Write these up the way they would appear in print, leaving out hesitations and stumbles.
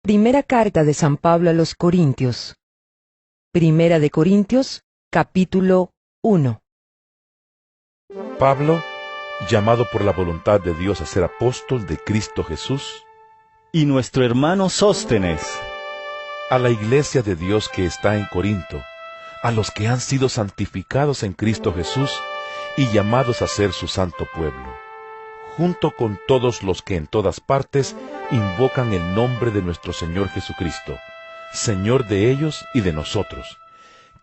Primera carta de San Pablo a los Corintios. Primera de Corintios, capítulo 1. Pablo, llamado por la voluntad de Dios a ser apóstol de Cristo Jesús, y nuestro hermano Sóstenes, a la iglesia de Dios que está en Corinto, a los que han sido santificados en Cristo Jesús y llamados a ser su santo pueblo, junto con todos los que en todas partes invocan el nombre de nuestro Señor Jesucristo, Señor de ellos y de nosotros.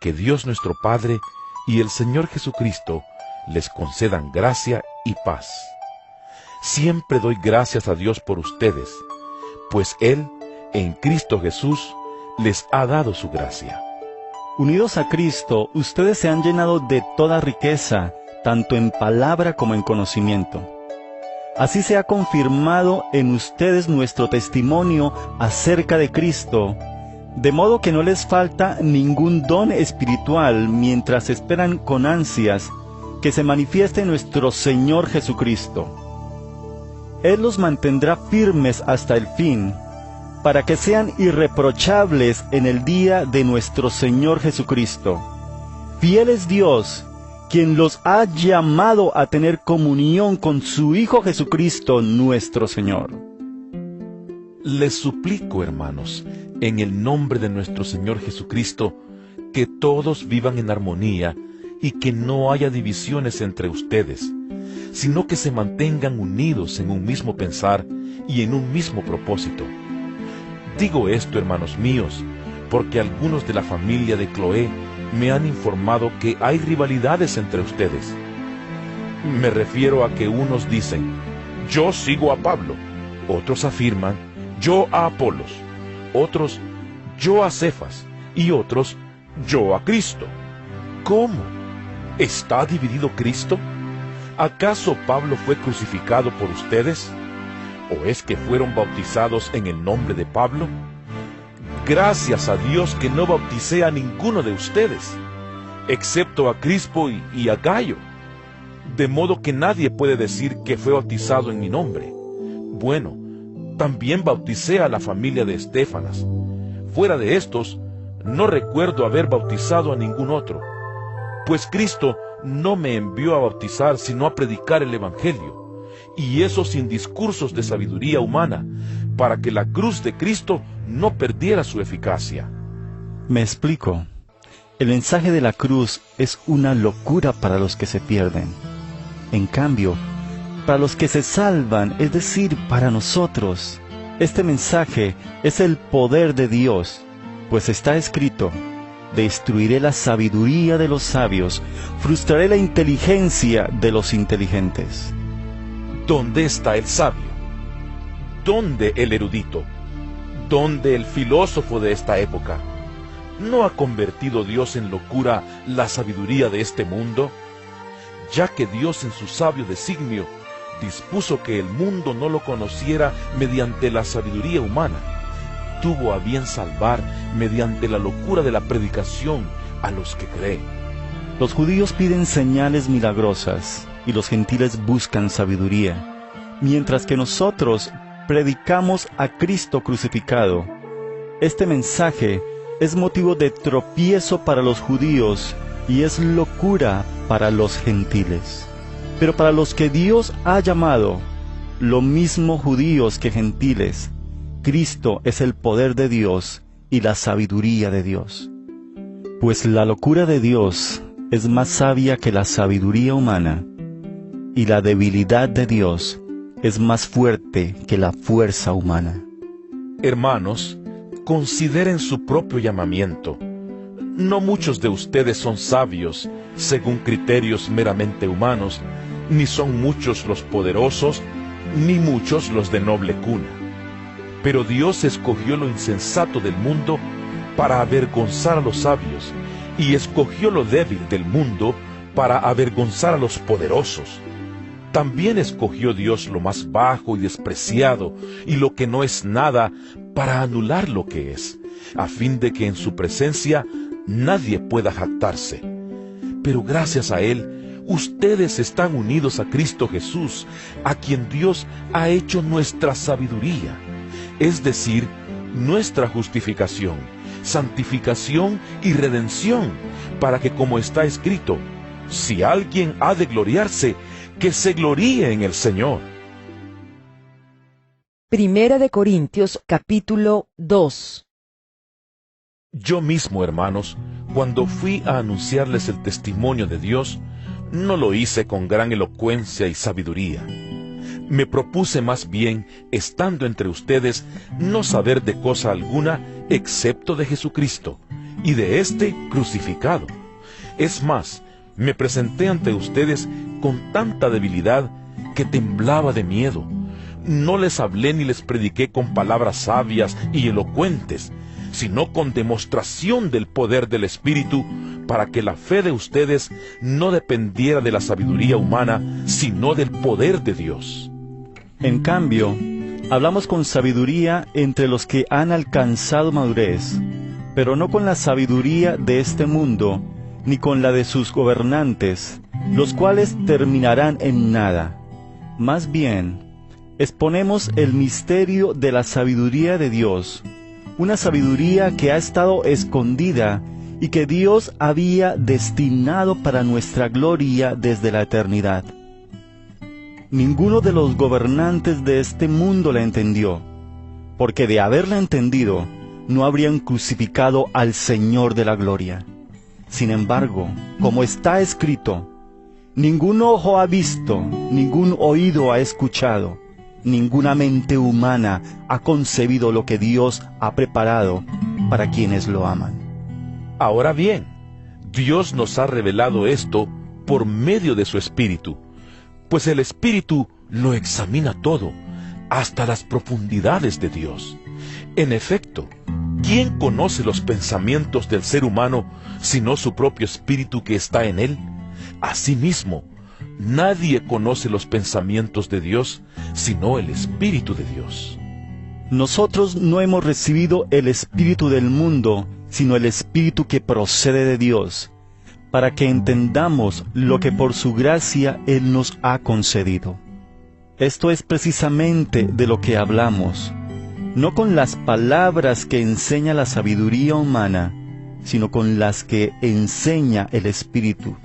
Que Dios nuestro Padre y el Señor Jesucristo les concedan gracia y paz. Siempre doy gracias a Dios por ustedes, pues Él, en Cristo Jesús, les ha dado su gracia. Unidos a Cristo, ustedes se han llenado de toda riqueza, tanto en palabra como en conocimiento. Así se ha confirmado en ustedes nuestro testimonio acerca de Cristo, de modo que no les falta ningún don espiritual mientras esperan con ansias que se manifieste nuestro Señor Jesucristo. Él los mantendrá firmes hasta el fin, para que sean irreprochables en el día de nuestro Señor Jesucristo. Fiel es Dios, quien los ha llamado a tener comunión con su Hijo Jesucristo nuestro Señor. Les suplico, hermanos, en el nombre de nuestro Señor Jesucristo, que todos vivan en armonía y que no haya divisiones entre ustedes, sino que se mantengan unidos en un mismo pensar y en un mismo propósito. Digo esto, hermanos míos, porque algunos de la familia de Cloé me han informado que hay rivalidades entre ustedes. Me refiero a que unos dicen, yo sigo a Pablo, otros afirman, yo a Apolos, otros, yo a Cefas, y otros, yo a Cristo. ¿Cómo? ¿Está dividido Cristo? ¿Acaso Pablo fue crucificado por ustedes? ¿O es que fueron bautizados en el nombre de Pablo? Gracias a Dios que no bauticé a ninguno de ustedes, excepto a Crispo y a Gayo, de modo que nadie puede decir que fue bautizado en mi nombre. Bueno, también bauticé a la familia de Estéfanas. Fuera de estos, no recuerdo haber bautizado a ningún otro, pues Cristo no me envió a bautizar sino a predicar el Evangelio, y eso sin discursos de sabiduría humana, para que la cruz de Cristo no perdiera su eficacia. Me explico. El mensaje de la cruz es una locura para los que se pierden. En cambio, para los que se salvan, es decir, para nosotros, este mensaje es el poder de Dios, pues está escrito, destruiré la sabiduría de los sabios, frustraré la inteligencia de los inteligentes. ¿Dónde está el sabio? ¿Dónde el erudito? ¿Dónde el filósofo de esta época? ¿No ha convertido Dios en locura la sabiduría de este mundo? Ya que Dios en su sabio designio dispuso que el mundo no lo conociera mediante la sabiduría humana, tuvo a bien salvar mediante la locura de la predicación a los que creen. Los judíos piden señales milagrosas y los gentiles buscan sabiduría, mientras que nosotros predicamos a Cristo crucificado. Este mensaje es motivo de tropiezo para los judíos y es locura para los gentiles. Pero para los que Dios ha llamado, lo mismo judíos que gentiles, Cristo es el poder de Dios y la sabiduría de Dios. Pues la locura de Dios es más sabia que la sabiduría humana, y la debilidad de Dios es más fuerte que la fuerza humana. Hermanos, consideren su propio llamamiento. No muchos de ustedes son sabios, según criterios meramente humanos, ni son muchos los poderosos, ni muchos los de noble cuna. Pero Dios escogió lo insensato del mundo para avergonzar a los sabios, y escogió lo débil del mundo para avergonzar a los poderosos. También escogió Dios lo más bajo y despreciado, y lo que no es nada, para anular lo que es, a fin de que en su presencia nadie pueda jactarse. Pero gracias a Él, ustedes están unidos a Cristo Jesús, a quien Dios ha hecho nuestra sabiduría, es decir, nuestra justificación, santificación y redención, para que, como está escrito, si alguien ha de gloriarse, que se gloríe en el Señor. Primera de Corintios, capítulo 2. Yo mismo, hermanos, cuando fui a anunciarles el testimonio de Dios, no lo hice con gran elocuencia y sabiduría. Me propuse más bien, estando entre ustedes, no saber de cosa alguna excepto de Jesucristo, y de éste crucificado. Es más, me presenté ante ustedes con tanta debilidad que temblaba de miedo. No les hablé ni les prediqué con palabras sabias y elocuentes, sino con demostración del poder del Espíritu, para que la fe de ustedes no dependiera de la sabiduría humana, sino del poder de Dios. En cambio, hablamos con sabiduría entre los que han alcanzado madurez, pero no con la sabiduría de este mundo, ni con la de sus gobernantes, los cuales terminarán en nada. Más bien, exponemos el misterio de la sabiduría de Dios, una sabiduría que ha estado escondida y que Dios había destinado para nuestra gloria desde la eternidad. Ninguno de los gobernantes de este mundo la entendió, porque de haberla entendido, no habrían crucificado al Señor de la gloria. Sin embargo, como está escrito, ningún ojo ha visto, ningún oído ha escuchado, ninguna mente humana ha concebido lo que Dios ha preparado para quienes lo aman. Ahora bien, Dios nos ha revelado esto por medio de su Espíritu, pues el Espíritu lo examina todo, hasta las profundidades de Dios. En efecto, ¿quién conoce los pensamientos del ser humano, sino su propio Espíritu que está en él? Asimismo, nadie conoce los pensamientos de Dios, sino el Espíritu de Dios. Nosotros no hemos recibido el espíritu del mundo, sino el Espíritu que procede de Dios, para que entendamos lo que por su gracia Él nos ha concedido. Esto es precisamente de lo que hablamos, no con las palabras que enseña la sabiduría humana, sino con las que enseña el Espíritu.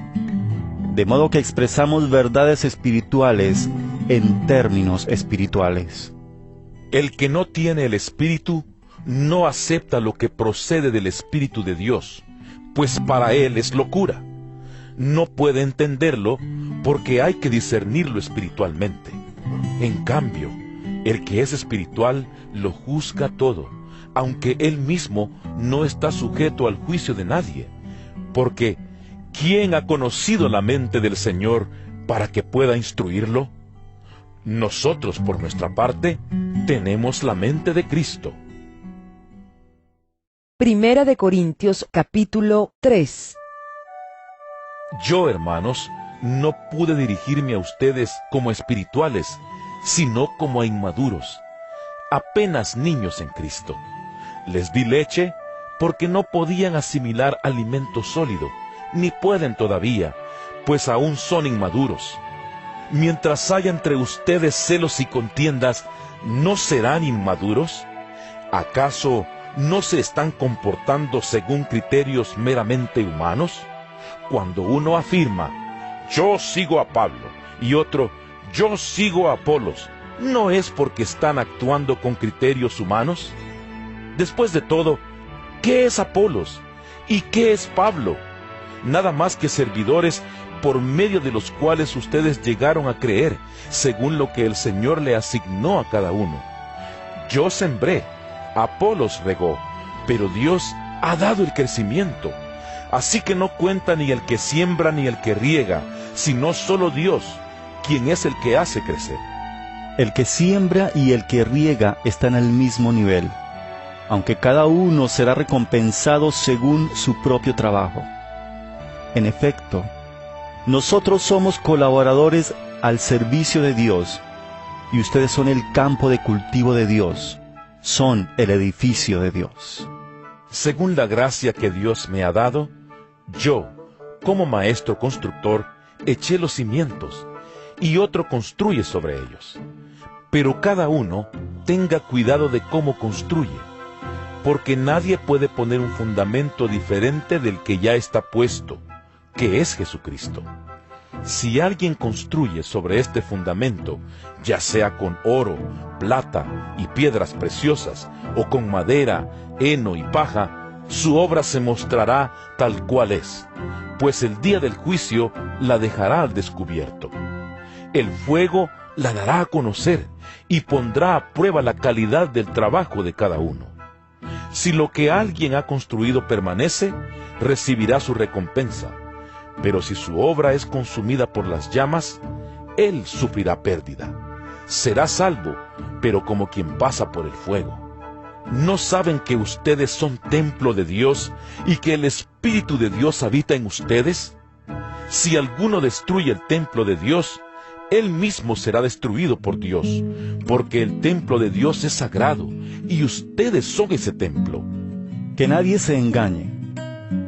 De modo que expresamos verdades espirituales en términos espirituales. El que no tiene el Espíritu no acepta lo que procede del Espíritu de Dios, pues para él es locura. No puede entenderlo porque hay que discernirlo espiritualmente. En cambio, el que es espiritual lo juzga todo, aunque él mismo no está sujeto al juicio de nadie. Porque, ¿quién ha conocido la mente del Señor para que pueda instruirlo? Nosotros, por nuestra parte, tenemos la mente de Cristo. Primera de Corintios, capítulo 3. Yo, hermanos, no pude dirigirme a ustedes como espirituales, sino como a inmaduros, apenas niños en Cristo. Les di leche porque no podían asimilar alimento sólido, ni pueden todavía, pues aún son inmaduros. Mientras haya entre ustedes celos y contiendas, ¿no serán inmaduros? ¿Acaso no se están comportando según criterios meramente humanos? Cuando uno afirma, yo sigo a Pablo, y otro, yo sigo a Apolos, ¿no es porque están actuando con criterios humanos? Después de todo, ¿qué es Apolos? ¿Y qué es Pablo? Nada más que servidores por medio de los cuales ustedes llegaron a creer, según lo que el Señor le asignó a cada uno. Yo sembré, Apolos regó, pero Dios ha dado el crecimiento. Así que no cuenta ni el que siembra ni el que riega, sino solo Dios, quien es el que hace crecer. El que siembra y el que riega están al mismo nivel, aunque cada uno será recompensado según su propio trabajo. En efecto, nosotros somos colaboradores al servicio de Dios, y ustedes son el campo de cultivo de Dios, son el edificio de Dios. Según la gracia que Dios me ha dado, yo, como maestro constructor, eché los cimientos, y otro construye sobre ellos. Pero cada uno tenga cuidado de cómo construye, porque nadie puede poner un fundamento diferente del que ya está puesto, que es Jesucristo. Si alguien construye sobre este fundamento, ya sea con oro, plata y piedras preciosas, o con madera, heno y paja, su obra se mostrará tal cual es, pues el día del juicio la dejará al descubierto. El fuego la dará a conocer y pondrá a prueba la calidad del trabajo de cada uno. Si lo que alguien ha construido permanece, recibirá su recompensa. Pero si su obra es consumida por las llamas, él sufrirá pérdida. Será salvo, pero como quien pasa por el fuego. ¿No saben que ustedes son templo de Dios y que el Espíritu de Dios habita en ustedes? Si alguno destruye el templo de Dios, él mismo será destruido por Dios, porque el templo de Dios es sagrado, y ustedes son ese templo. Que nadie se engañe.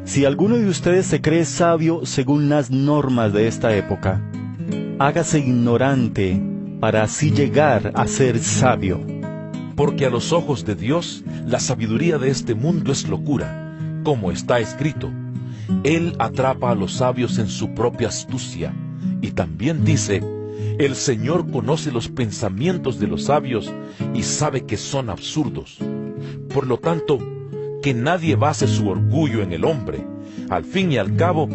Si alguno de ustedes se cree sabio según las normas de esta época, hágase ignorante para así llegar a ser sabio. Porque a los ojos de Dios, la sabiduría de este mundo es locura, como está escrito. Él atrapa a los sabios en su propia astucia. Y también dice, el Señor conoce los pensamientos de los sabios y sabe que son absurdos. Por lo tanto, que nadie base su orgullo en el hombre. Al fin y al cabo,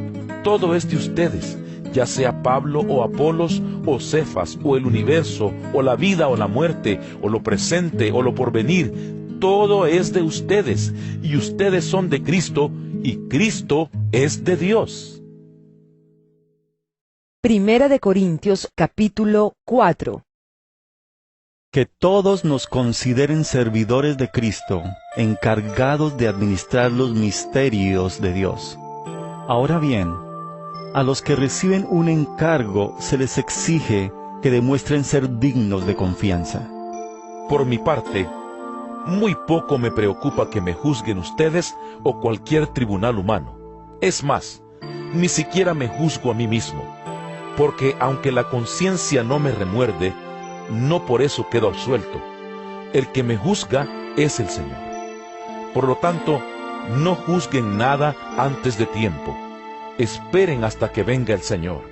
todo es de ustedes, ya sea Pablo o Apolos o Cefas o el universo o la vida o la muerte o lo presente o lo porvenir. Todo es de ustedes y ustedes son de Cristo y Cristo es de Dios. Primera de Corintios capítulo 4. Que todos nos consideren servidores de Cristo, encargados de administrar los misterios de Dios. Ahora bien, a los que reciben un encargo se les exige que demuestren ser dignos de confianza. Por mi parte, muy poco me preocupa que me juzguen ustedes o cualquier tribunal humano. Es más, ni siquiera me juzgo a mí mismo, porque aunque la conciencia no me remuerde, no por eso quedo absuelto. El que me juzga es el Señor. Por lo tanto, no juzguen nada antes de tiempo. Esperen hasta que venga el Señor.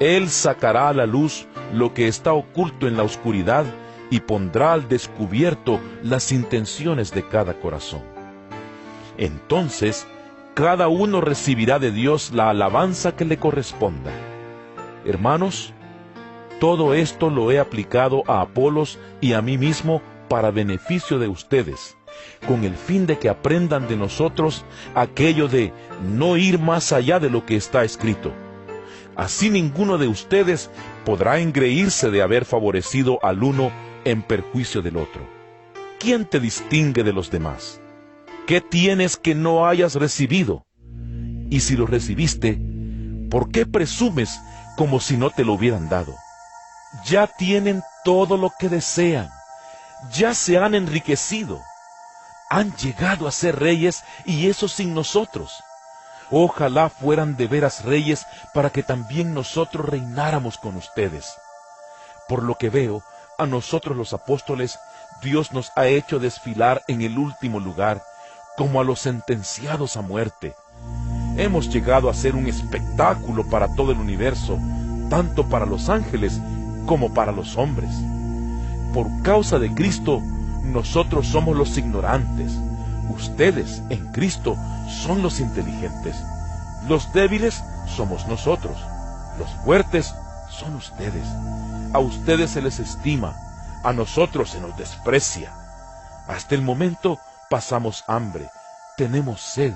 Él sacará a la luz lo que está oculto en la oscuridad y pondrá al descubierto las intenciones de cada corazón. Entonces, cada uno recibirá de Dios la alabanza que le corresponda. Hermanos, todo esto lo he aplicado a Apolos y a mí mismo para beneficio de ustedes, con el fin de que aprendan de nosotros aquello de no ir más allá de lo que está escrito. Así ninguno de ustedes podrá engreírse de haber favorecido al uno en perjuicio del otro. ¿Quién te distingue de los demás? ¿Qué tienes que no hayas recibido? Y si lo recibiste, ¿por qué presumes como si no te lo hubieran dado? Ya tienen todo lo que desean, ya se han enriquecido, han llegado a ser reyes y eso sin nosotros. Ojalá fueran de veras reyes para que también nosotros reináramos con ustedes. Por lo que veo, a nosotros los apóstoles, Dios nos ha hecho desfilar en el último lugar, como a los sentenciados a muerte. Hemos llegado a ser un espectáculo para todo el universo, tanto para los ángeles como para los hombres. Por causa de Cristo, nosotros somos los ignorantes. Ustedes, en Cristo, son los inteligentes. Los débiles somos nosotros. Los fuertes son ustedes. A ustedes se les estima, a nosotros se nos desprecia. Hasta el momento pasamos hambre, tenemos sed,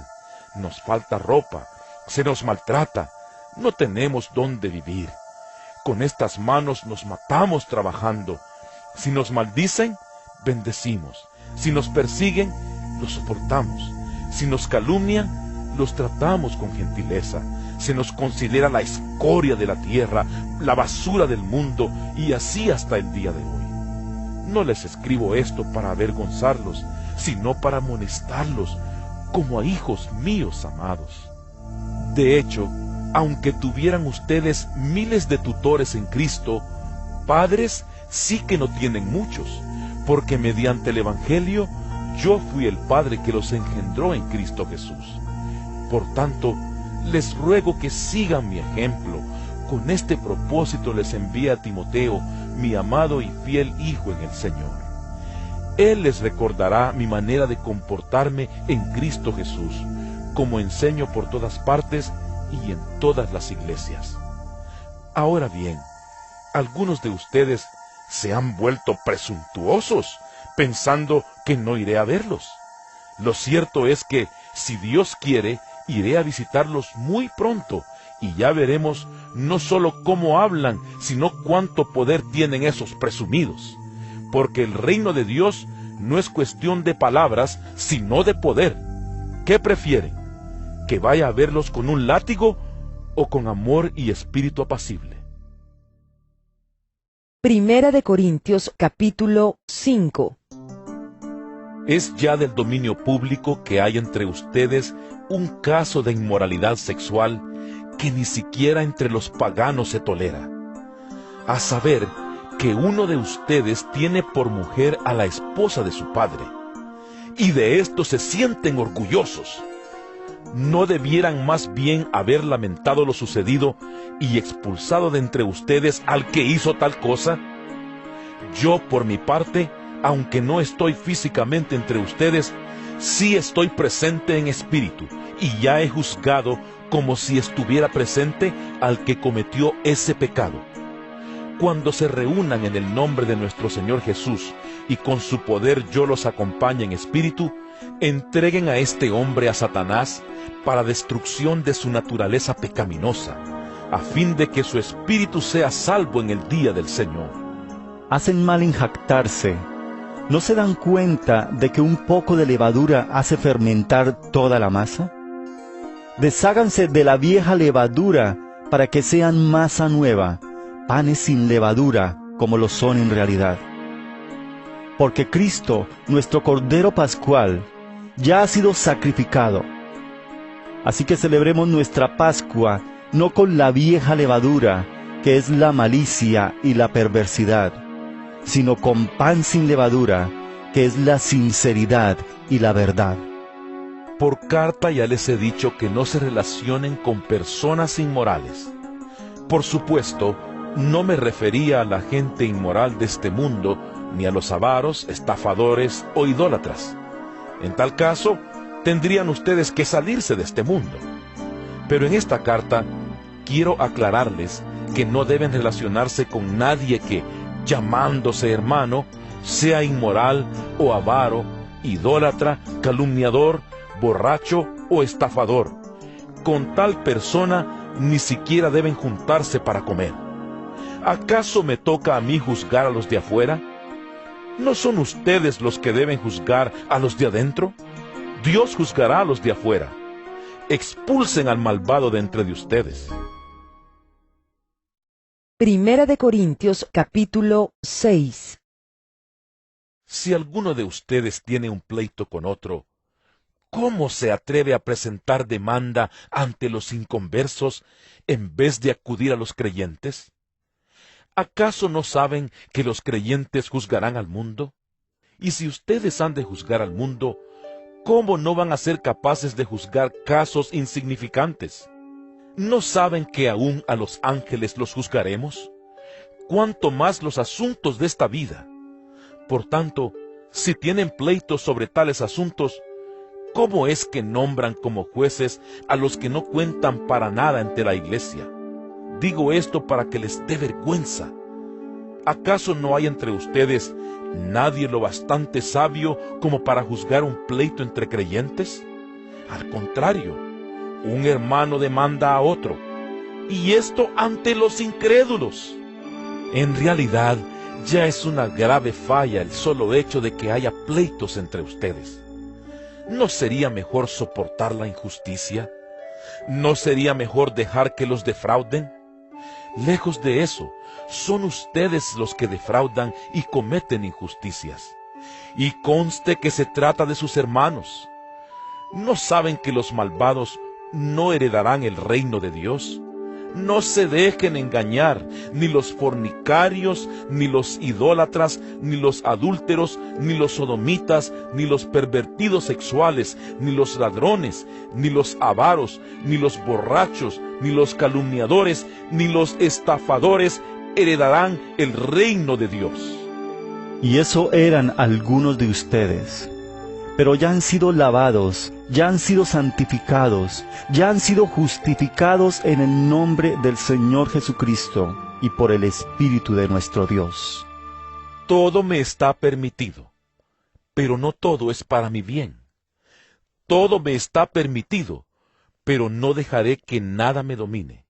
nos falta ropa, se nos maltrata, no tenemos dónde vivir. Con estas manos nos matamos trabajando. Si nos maldicen, bendecimos. Si nos persiguen, los soportamos. Si nos calumnian, los tratamos con gentileza. Se nos considera la escoria de la tierra, la basura del mundo, y así hasta el día de hoy. No les escribo esto para avergonzarlos, sino para amonestarlos, como a hijos míos amados. De hecho, aunque tuvieran ustedes miles de tutores en Cristo, padres sí que no tienen muchos, porque mediante el Evangelio yo fui el Padre que los engendró en Cristo Jesús. Por tanto, les ruego que sigan mi ejemplo. Con este propósito les envié a Timoteo, mi amado y fiel hijo en el Señor. Él les recordará mi manera de comportarme en Cristo Jesús, como enseño por todas partes y en todas las iglesias. Ahora bien, algunos de ustedes se han vuelto presuntuosos, pensando que no iré a verlos. Lo cierto es que, si Dios quiere, iré a visitarlos muy pronto, y ya veremos no solo cómo hablan, sino cuánto poder tienen esos presumidos. Porque el reino de Dios no es cuestión de palabras, sino de poder. ¿Qué prefieren? ¿Que vaya a verlos con un látigo o con amor y espíritu apacible? Primera de Corintios capítulo 5. Es ya del dominio público que hay entre ustedes un caso de inmoralidad sexual que ni siquiera entre los paganos se tolera. A saber, que uno de ustedes tiene por mujer a la esposa de su padre, y de esto se sienten orgullosos. ¿No debieran más bien haber lamentado lo sucedido y expulsado de entre ustedes al que hizo tal cosa? Yo, por mi parte, aunque no estoy físicamente entre ustedes, sí estoy presente en espíritu, y ya he juzgado como si estuviera presente al que cometió ese pecado. Cuando se reúnan en el nombre de nuestro Señor Jesús, y con su poder yo los acompañe en espíritu, entreguen a este hombre a Satanás para destrucción de su naturaleza pecaminosa, a fin de que su espíritu sea salvo en el día del Señor. Hacen mal en jactarse. ¿No se dan cuenta de que un poco de levadura hace fermentar toda la masa? Desháganse de la vieja levadura para que sean masa nueva, panes sin levadura como lo son en realidad. Porque Cristo, nuestro Cordero Pascual, ya ha sido sacrificado. Así que celebremos nuestra Pascua no con la vieja levadura, que es la malicia y la perversidad, sino con pan sin levadura, que es la sinceridad y la verdad. Por carta ya les he dicho que no se relacionen con personas inmorales. Por supuesto, no me refería a la gente inmoral de este mundo, ni a los avaros, estafadores o idólatras. En tal caso, tendrían ustedes que salirse de este mundo. Pero en esta carta, quiero aclararles que no deben relacionarse con nadie que, llamándose hermano, sea inmoral o avaro, idólatra, calumniador, borracho o estafador. Con tal persona ni siquiera deben juntarse para comer. ¿Acaso me toca a mí juzgar a los de afuera? ¿No son ustedes los que deben juzgar a los de adentro? Dios juzgará a los de afuera. Expulsen al malvado de entre de ustedes. Primera de Corintios capítulo 6. Si alguno de ustedes tiene un pleito con otro, ¿cómo se atreve a presentar demanda ante los inconversos en vez de acudir a los creyentes? ¿Acaso no saben que los creyentes juzgarán al mundo? Y si ustedes han de juzgar al mundo, ¿cómo no van a ser capaces de juzgar casos insignificantes? ¿No saben que aún a los ángeles los juzgaremos? ¿Cuánto más los asuntos de esta vida? Por tanto, si tienen pleitos sobre tales asuntos, ¿cómo es que nombran como jueces a los que no cuentan para nada ante la iglesia? Digo esto para que les dé vergüenza. ¿Acaso no hay entre ustedes nadie lo bastante sabio como para juzgar un pleito entre creyentes? Al contrario, un hermano demanda a otro, y esto ante los incrédulos. En realidad, ya es una grave falla el solo hecho de que haya pleitos entre ustedes. ¿No sería mejor soportar la injusticia? ¿No sería mejor dejar que los defrauden? Lejos de eso, son ustedes los que defraudan y cometen injusticias. Y conste que se trata de sus hermanos. ¿No saben que los malvados no heredarán el reino de Dios? No se dejen engañar, ni los fornicarios, ni los idólatras, ni los adúlteros, ni los sodomitas, ni los pervertidos sexuales, ni los ladrones, ni los avaros, ni los borrachos, ni los calumniadores, ni los estafadores heredarán el reino de Dios. Y eso eran algunos de ustedes. Pero ya han sido lavados, ya han sido santificados, ya han sido justificados en el nombre del Señor Jesucristo y por el Espíritu de nuestro Dios. Todo me está permitido, pero no todo es para mi bien. Todo me está permitido, pero no dejaré que nada me domine.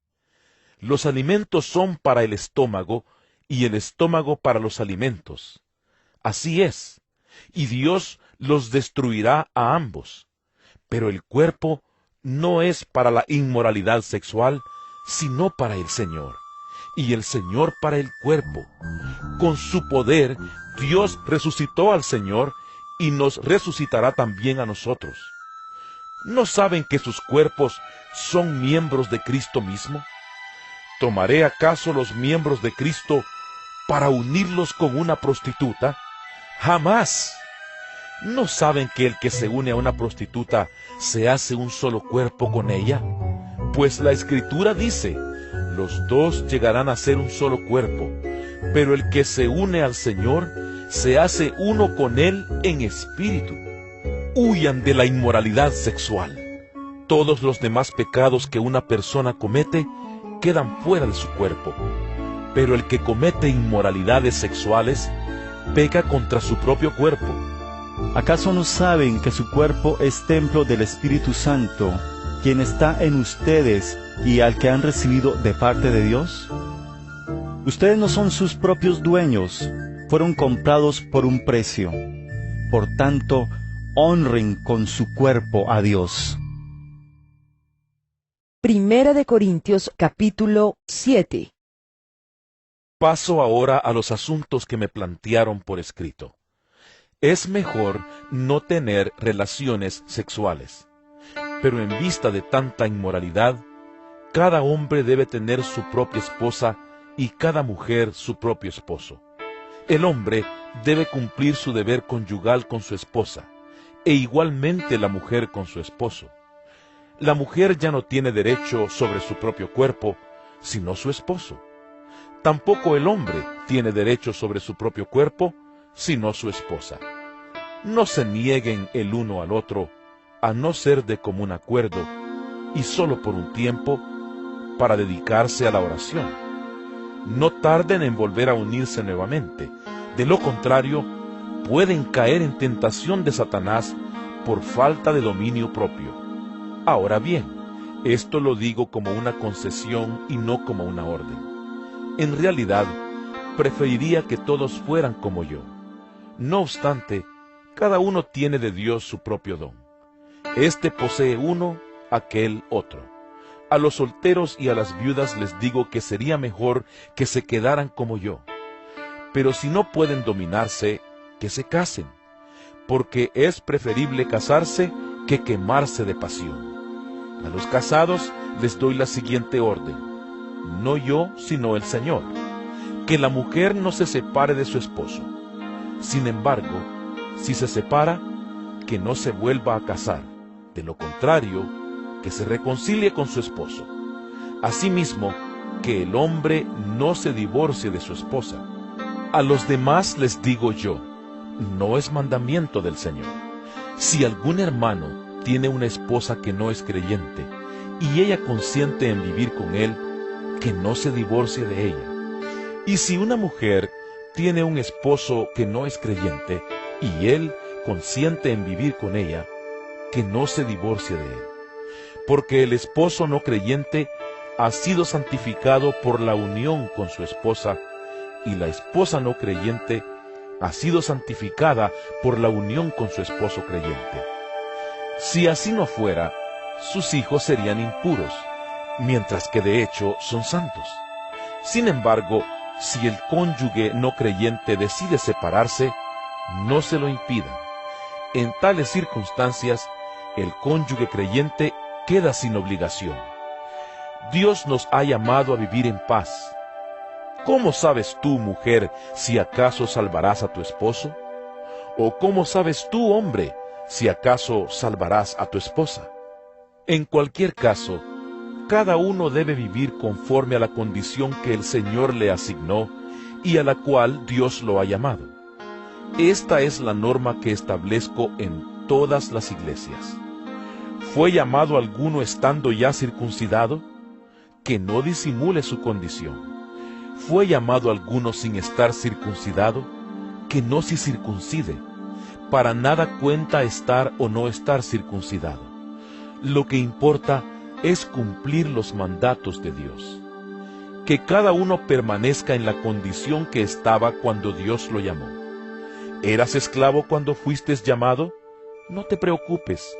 Los alimentos son para el estómago, y el estómago para los alimentos. Así es, y Dios los destruirá a ambos. Pero el cuerpo no es para la inmoralidad sexual, sino para el Señor, y el Señor para el cuerpo. Con su poder, Dios resucitó al Señor, y nos resucitará también a nosotros. ¿No saben que sus cuerpos son miembros de Cristo mismo? ¿Tomaré acaso los miembros de Cristo para unirlos con una prostituta? ¡Jamás! ¿No saben que el que se une a una prostituta se hace un solo cuerpo con ella? Pues la Escritura dice, los dos llegarán a ser un solo cuerpo, pero el que se une al Señor se hace uno con Él en espíritu. Huyan de la inmoralidad sexual. Todos los demás pecados que una persona comete quedan fuera de su cuerpo, pero el que comete inmoralidades sexuales peca contra su propio cuerpo. ¿Acaso no saben que su cuerpo es templo del Espíritu Santo, quien está en ustedes y al que han recibido de parte de Dios? Ustedes no son sus propios dueños, fueron comprados por un precio. Por tanto, honren con su cuerpo a Dios. Primera de Corintios capítulo 7. Paso ahora a los asuntos que me plantearon por escrito. Es mejor no tener relaciones sexuales, pero en vista de tanta inmoralidad, cada hombre debe tener su propia esposa y cada mujer su propio esposo. El hombre debe cumplir su deber conyugal con su esposa, e igualmente la mujer con su esposo. La mujer ya no tiene derecho sobre su propio cuerpo, sino su esposo. Tampoco el hombre tiene derecho sobre su propio cuerpo, sino su esposa. No se nieguen el uno al otro, a no ser de común acuerdo, y solo por un tiempo, para dedicarse a la oración. No tarden en volver a unirse nuevamente, de lo contrario, pueden caer en tentación de Satanás por falta de dominio propio. Ahora bien, esto lo digo como una concesión y no como una orden. En realidad, preferiría que todos fueran como yo. No obstante, cada uno tiene de Dios su propio don. Este posee uno, aquel otro. A los solteros y a las viudas les digo que sería mejor que se quedaran como yo. Pero si no pueden dominarse, que se casen, porque es preferible casarse que quemarse de pasión. A los casados les doy la siguiente orden: no yo, sino el Señor, que la mujer no se separe de su esposo. Sin embargo, si se separa, que no se vuelva a casar, de lo contrario, que se reconcilie con su esposo. Asimismo, que el hombre no se divorcie de su esposa. A los demás les digo yo, no es mandamiento del Señor. Si algún hermano tiene una esposa que no es creyente, y ella consiente en vivir con él, que no se divorcie de ella. Y si una mujer tiene un esposo que no es creyente, y él consiente en vivir con ella, que no se divorcie de él. Porque el esposo no creyente ha sido santificado por la unión con su esposa, y la esposa no creyente ha sido santificada por la unión con su esposo creyente. Si así no fuera, sus hijos serían impuros, mientras que de hecho son santos. Sin embargo, si el cónyuge no creyente decide separarse, no se lo impidan. En tales circunstancias, el cónyuge creyente queda sin obligación. Dios nos ha llamado a vivir en paz. ¿Cómo sabes tú, mujer, si acaso salvarás a tu esposo? ¿O cómo sabes tú, hombre, si acaso salvarás a tu esposa? En cualquier caso, cada uno debe vivir conforme a la condición que el Señor le asignó y a la cual Dios lo ha llamado. Esta es la norma que establezco en todas las iglesias. ¿Fue llamado alguno estando ya circuncidado? Que no disimule su condición. ¿Fue llamado alguno sin estar circuncidado? Que no se circuncide. Para nada cuenta estar o no estar circuncidado. Lo que importa es cumplir los mandatos de Dios. Que cada uno permanezca en la condición que estaba cuando Dios lo llamó. ¿Eras esclavo cuando fuiste llamado? No te preocupes,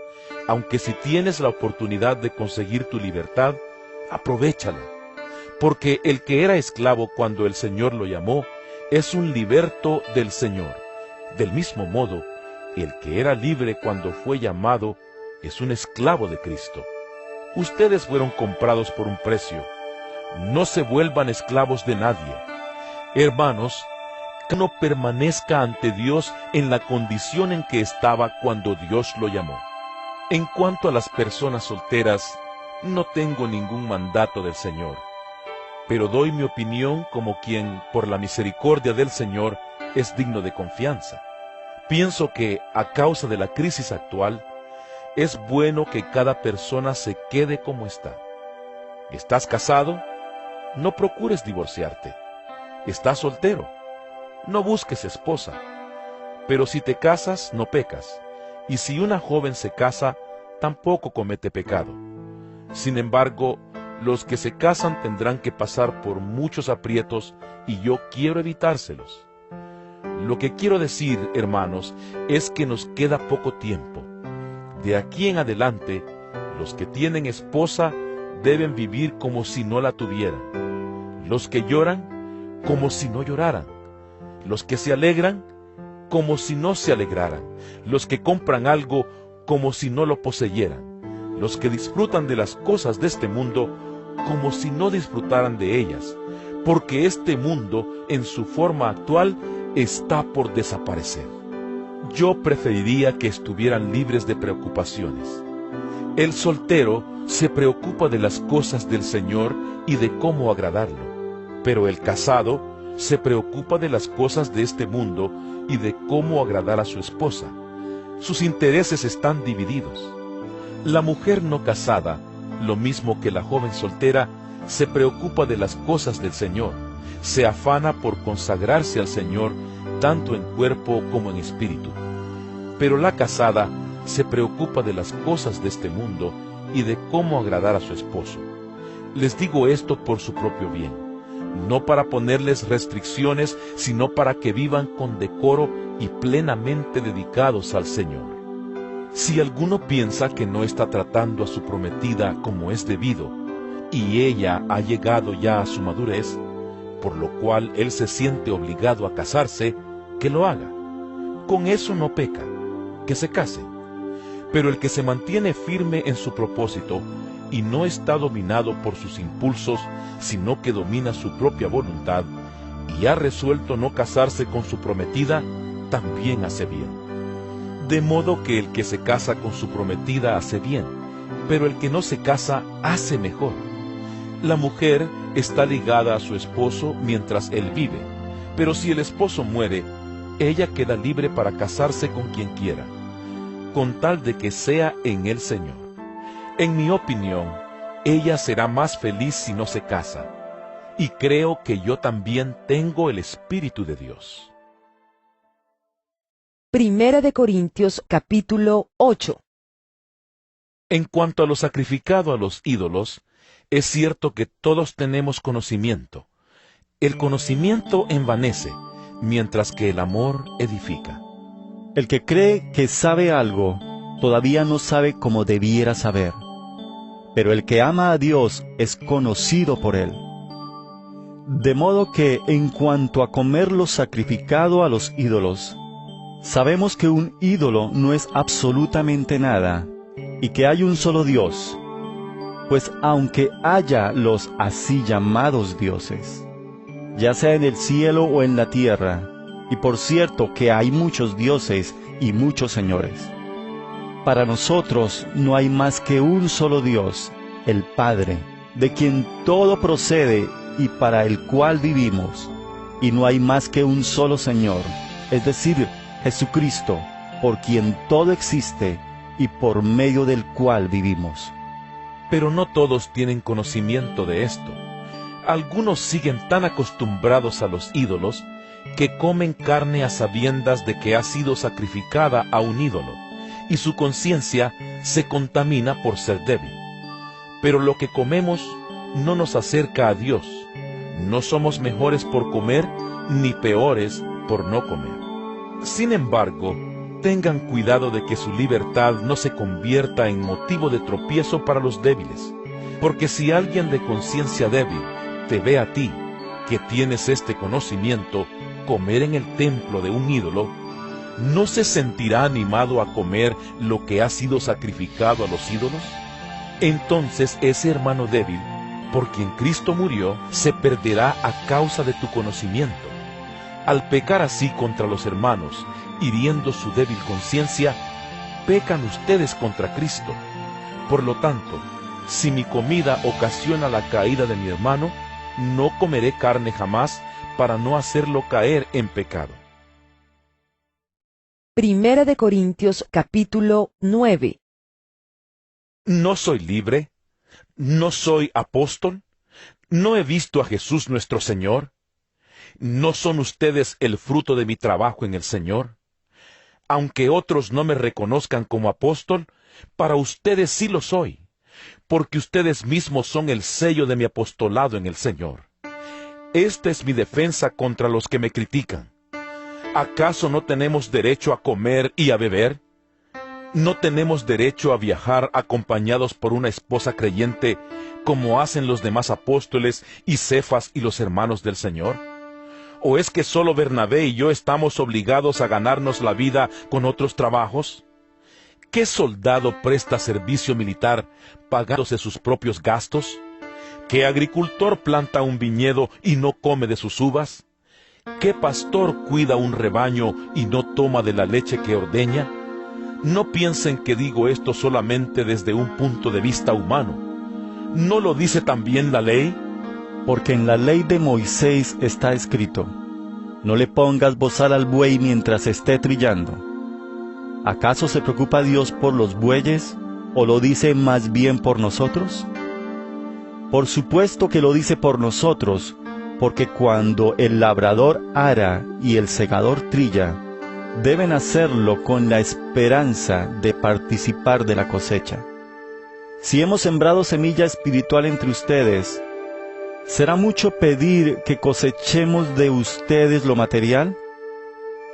aunque si tienes la oportunidad de conseguir tu libertad, aprovéchala, porque el que era esclavo cuando el Señor lo llamó, es un liberto del Señor. Del mismo modo, el que era libre cuando fue llamado, es un esclavo de Cristo. Ustedes fueron comprados por un precio. No se vuelvan esclavos de nadie. Hermanos, que no permanezca ante Dios en la condición en que estaba cuando Dios lo llamó. En cuanto a las personas solteras, no tengo ningún mandato del Señor, pero doy mi opinión como quien, por la misericordia del Señor, es digno de confianza. Pienso que, a causa de la crisis actual, es bueno que cada persona se quede como está. ¿Estás casado? No procures divorciarte. ¿Estás soltero? No busques esposa. Pero si te casas, no pecas. Y si una joven se casa, tampoco comete pecado. Sin embargo, los que se casan tendrán que pasar por muchos aprietos y yo quiero evitárselos. Lo que quiero decir, hermanos, es que nos queda poco tiempo. De aquí en adelante, los que tienen esposa deben vivir como si no la tuvieran. Los que lloran, como si no lloraran. Los que se alegran, como si no se alegraran. Los que compran algo, como si no lo poseyeran. Los que disfrutan de las cosas de este mundo, como si no disfrutaran de ellas. Porque este mundo, en su forma actual, está por desaparecer. Yo preferiría que estuvieran libres de preocupaciones. El soltero se preocupa de las cosas del Señor y de cómo agradarlo, pero el casado se preocupa de las cosas de este mundo y de cómo agradar a su esposa. Sus intereses están divididos. La mujer no casada, lo mismo que la joven soltera, se preocupa de las cosas del Señor, se afana por consagrarse al Señor, tanto en cuerpo como en espíritu. Pero la casada se preocupa de las cosas de este mundo y de cómo agradar a su esposo. Les digo esto por su propio bien, no para ponerles restricciones, sino para que vivan con decoro y plenamente dedicados al Señor. Si alguno piensa que no está tratando a su prometida como es debido, y ella ha llegado ya a su madurez, por lo cual él se siente obligado a casarse, que lo haga. Con eso no peca, que se case. Pero el que se mantiene firme en su propósito y no está dominado por sus impulsos, sino que domina su propia voluntad, y ha resuelto no casarse con su prometida, también hace bien. De modo que el que se casa con su prometida hace bien, pero el que no se casa hace mejor. La mujer está ligada a su esposo mientras él vive, pero si el esposo muere, ella queda libre para casarse con quien quiera, con tal de que sea en el Señor. En mi opinión, ella será más feliz si no se casa, y creo que yo también tengo el Espíritu de Dios. Primera de Corintios capítulo 8. En cuanto a lo sacrificado a los ídolos, es cierto que todos tenemos conocimiento. El conocimiento envanece, mientras que el amor edifica. El que cree que sabe algo, todavía no sabe como debiera saber. Pero el que ama a Dios es conocido por Él. De modo que, en cuanto a comer lo sacrificado a los ídolos, sabemos que un ídolo no es absolutamente nada, y que hay un solo Dios. Pues aunque haya los así llamados dioses, ya sea en el cielo o en la tierra, y por cierto que hay muchos dioses y muchos señores, para nosotros no hay más que un solo Dios, el Padre, de quien todo procede y para el cual vivimos, y no hay más que un solo Señor, es decir, Jesucristo, por quien todo existe y por medio del cual vivimos. Pero no todos tienen conocimiento de esto. Algunos siguen tan acostumbrados a los ídolos que comen carne a sabiendas de que ha sido sacrificada a un ídolo, y su conciencia se contamina por ser débil. Pero lo que comemos no nos acerca a Dios. No somos mejores por comer, ni peores por no comer. Sin embargo, tengan cuidado de que su libertad no se convierta en motivo de tropiezo para los débiles, porque si alguien de conciencia débil te ve a ti, que tienes este conocimiento, comer en el templo de un ídolo, ¿no se sentirá animado a comer lo que ha sido sacrificado a los ídolos? Entonces ese hermano débil, por quien Cristo murió, se perderá a causa de tu conocimiento. Al pecar así contra los hermanos, hiriendo su débil conciencia, pecan ustedes contra Cristo. Por lo tanto, si mi comida ocasiona la caída de mi hermano, no comeré carne jamás para no hacerlo caer en pecado. Primera de Corintios capítulo 9. ¿No soy libre? ¿No soy apóstol? ¿No he visto a Jesús nuestro Señor? ¿No son ustedes el fruto de mi trabajo en el Señor? Aunque otros no me reconozcan como apóstol, para ustedes sí lo soy, porque ustedes mismos son el sello de mi apostolado en el Señor. Esta es mi defensa contra los que me critican. ¿Acaso no tenemos derecho a comer y a beber? ¿No tenemos derecho a viajar acompañados por una esposa creyente, como hacen los demás apóstoles y Cefas y los hermanos del Señor? ¿O es que solo Bernabé y yo estamos obligados a ganarnos la vida con otros trabajos? ¿Qué soldado presta servicio militar pagándose sus propios gastos? ¿Qué agricultor planta un viñedo y no come de sus uvas? ¿Qué pastor cuida un rebaño y no toma de la leche que ordeña? No piensen que digo esto solamente desde un punto de vista humano. ¿No lo dice también la ley? Porque en la ley de Moisés está escrito: no le pongas bozal al buey mientras esté trillando. ¿Acaso se preocupa Dios por los bueyes, o lo dice más bien por nosotros? Por supuesto que lo dice por nosotros, porque cuando el labrador ara y el segador trilla, deben hacerlo con la esperanza de participar de la cosecha. Si hemos sembrado semilla espiritual entre ustedes, ¿será mucho pedir que cosechemos de ustedes lo material?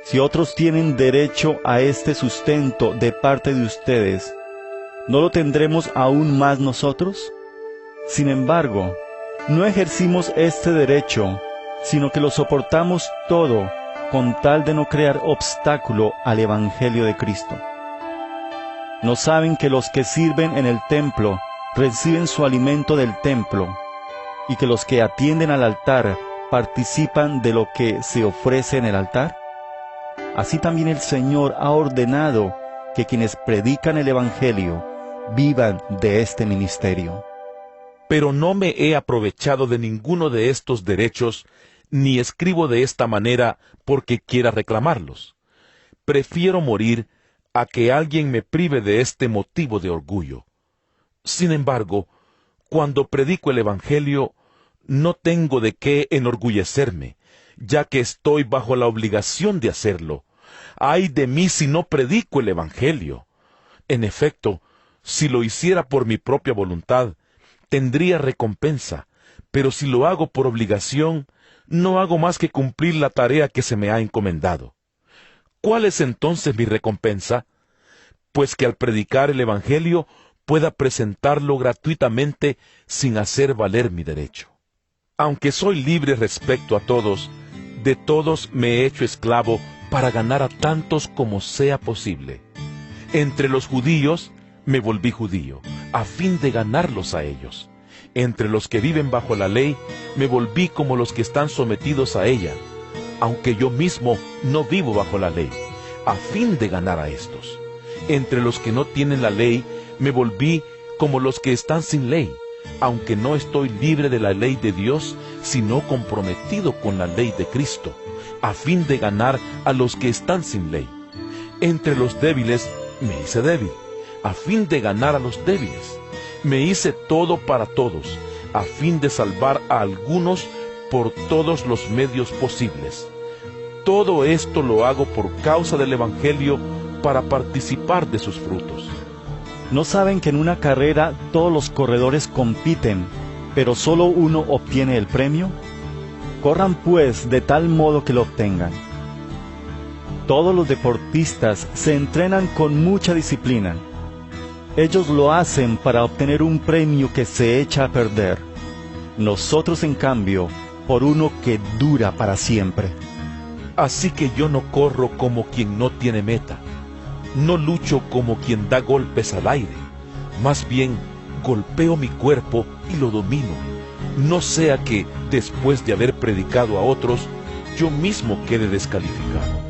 Si otros tienen derecho a este sustento de parte de ustedes, ¿no lo tendremos aún más nosotros? Sin embargo, no ejercimos este derecho, sino que lo soportamos todo con tal de no crear obstáculo al Evangelio de Cristo. ¿No saben que los que sirven en el templo reciben su alimento del templo, y que los que atienden al altar participan de lo que se ofrece en el altar? Así también el Señor ha ordenado que quienes predican el Evangelio vivan de este ministerio. Pero no me he aprovechado de ninguno de estos derechos, ni escribo de esta manera porque quiera reclamarlos. Prefiero morir a que alguien me prive de este motivo de orgullo. Sin embargo, cuando predico el Evangelio, no tengo de qué enorgullecerme, ya que estoy bajo la obligación de hacerlo. ¡Ay de mí si no predico el Evangelio! En efecto, si lo hiciera por mi propia voluntad, tendría recompensa, pero si lo hago por obligación, no hago más que cumplir la tarea que se me ha encomendado. ¿Cuál es entonces mi recompensa? Pues que al predicar el Evangelio pueda presentarlo gratuitamente sin hacer valer mi derecho. Aunque soy libre respecto a todos, de todos me he hecho esclavo para ganar a tantos como sea posible. Entre los judíos me volví judío, a fin de ganarlos a ellos. Entre los que viven bajo la ley, me volví como los que están sometidos a ella, aunque yo mismo no vivo bajo la ley, a fin de ganar a estos. Entre los que no tienen la ley, me volví como los que están sin ley, aunque no estoy libre de la ley de Dios, sino comprometido con la ley de Cristo, a fin de ganar a los que están sin ley. Entre los débiles me hice débil, a fin de ganar a los débiles. Me hice todo para todos, a fin de salvar a algunos por todos los medios posibles. Todo esto lo hago por causa del Evangelio, para participar de sus frutos. ¿No saben que en una carrera todos los corredores compiten, pero solo uno obtiene el premio? Corran pues de tal modo que lo obtengan. Todos los deportistas se entrenan con mucha disciplina. Ellos lo hacen para obtener un premio que se echa a perder. Nosotros, en cambio, por uno que dura para siempre. Así que yo no corro como quien no tiene meta. No lucho como quien da golpes al aire. Más bien, golpeo mi cuerpo y lo domino. No sea que, después de haber predicado a otros, yo mismo quede descalificado.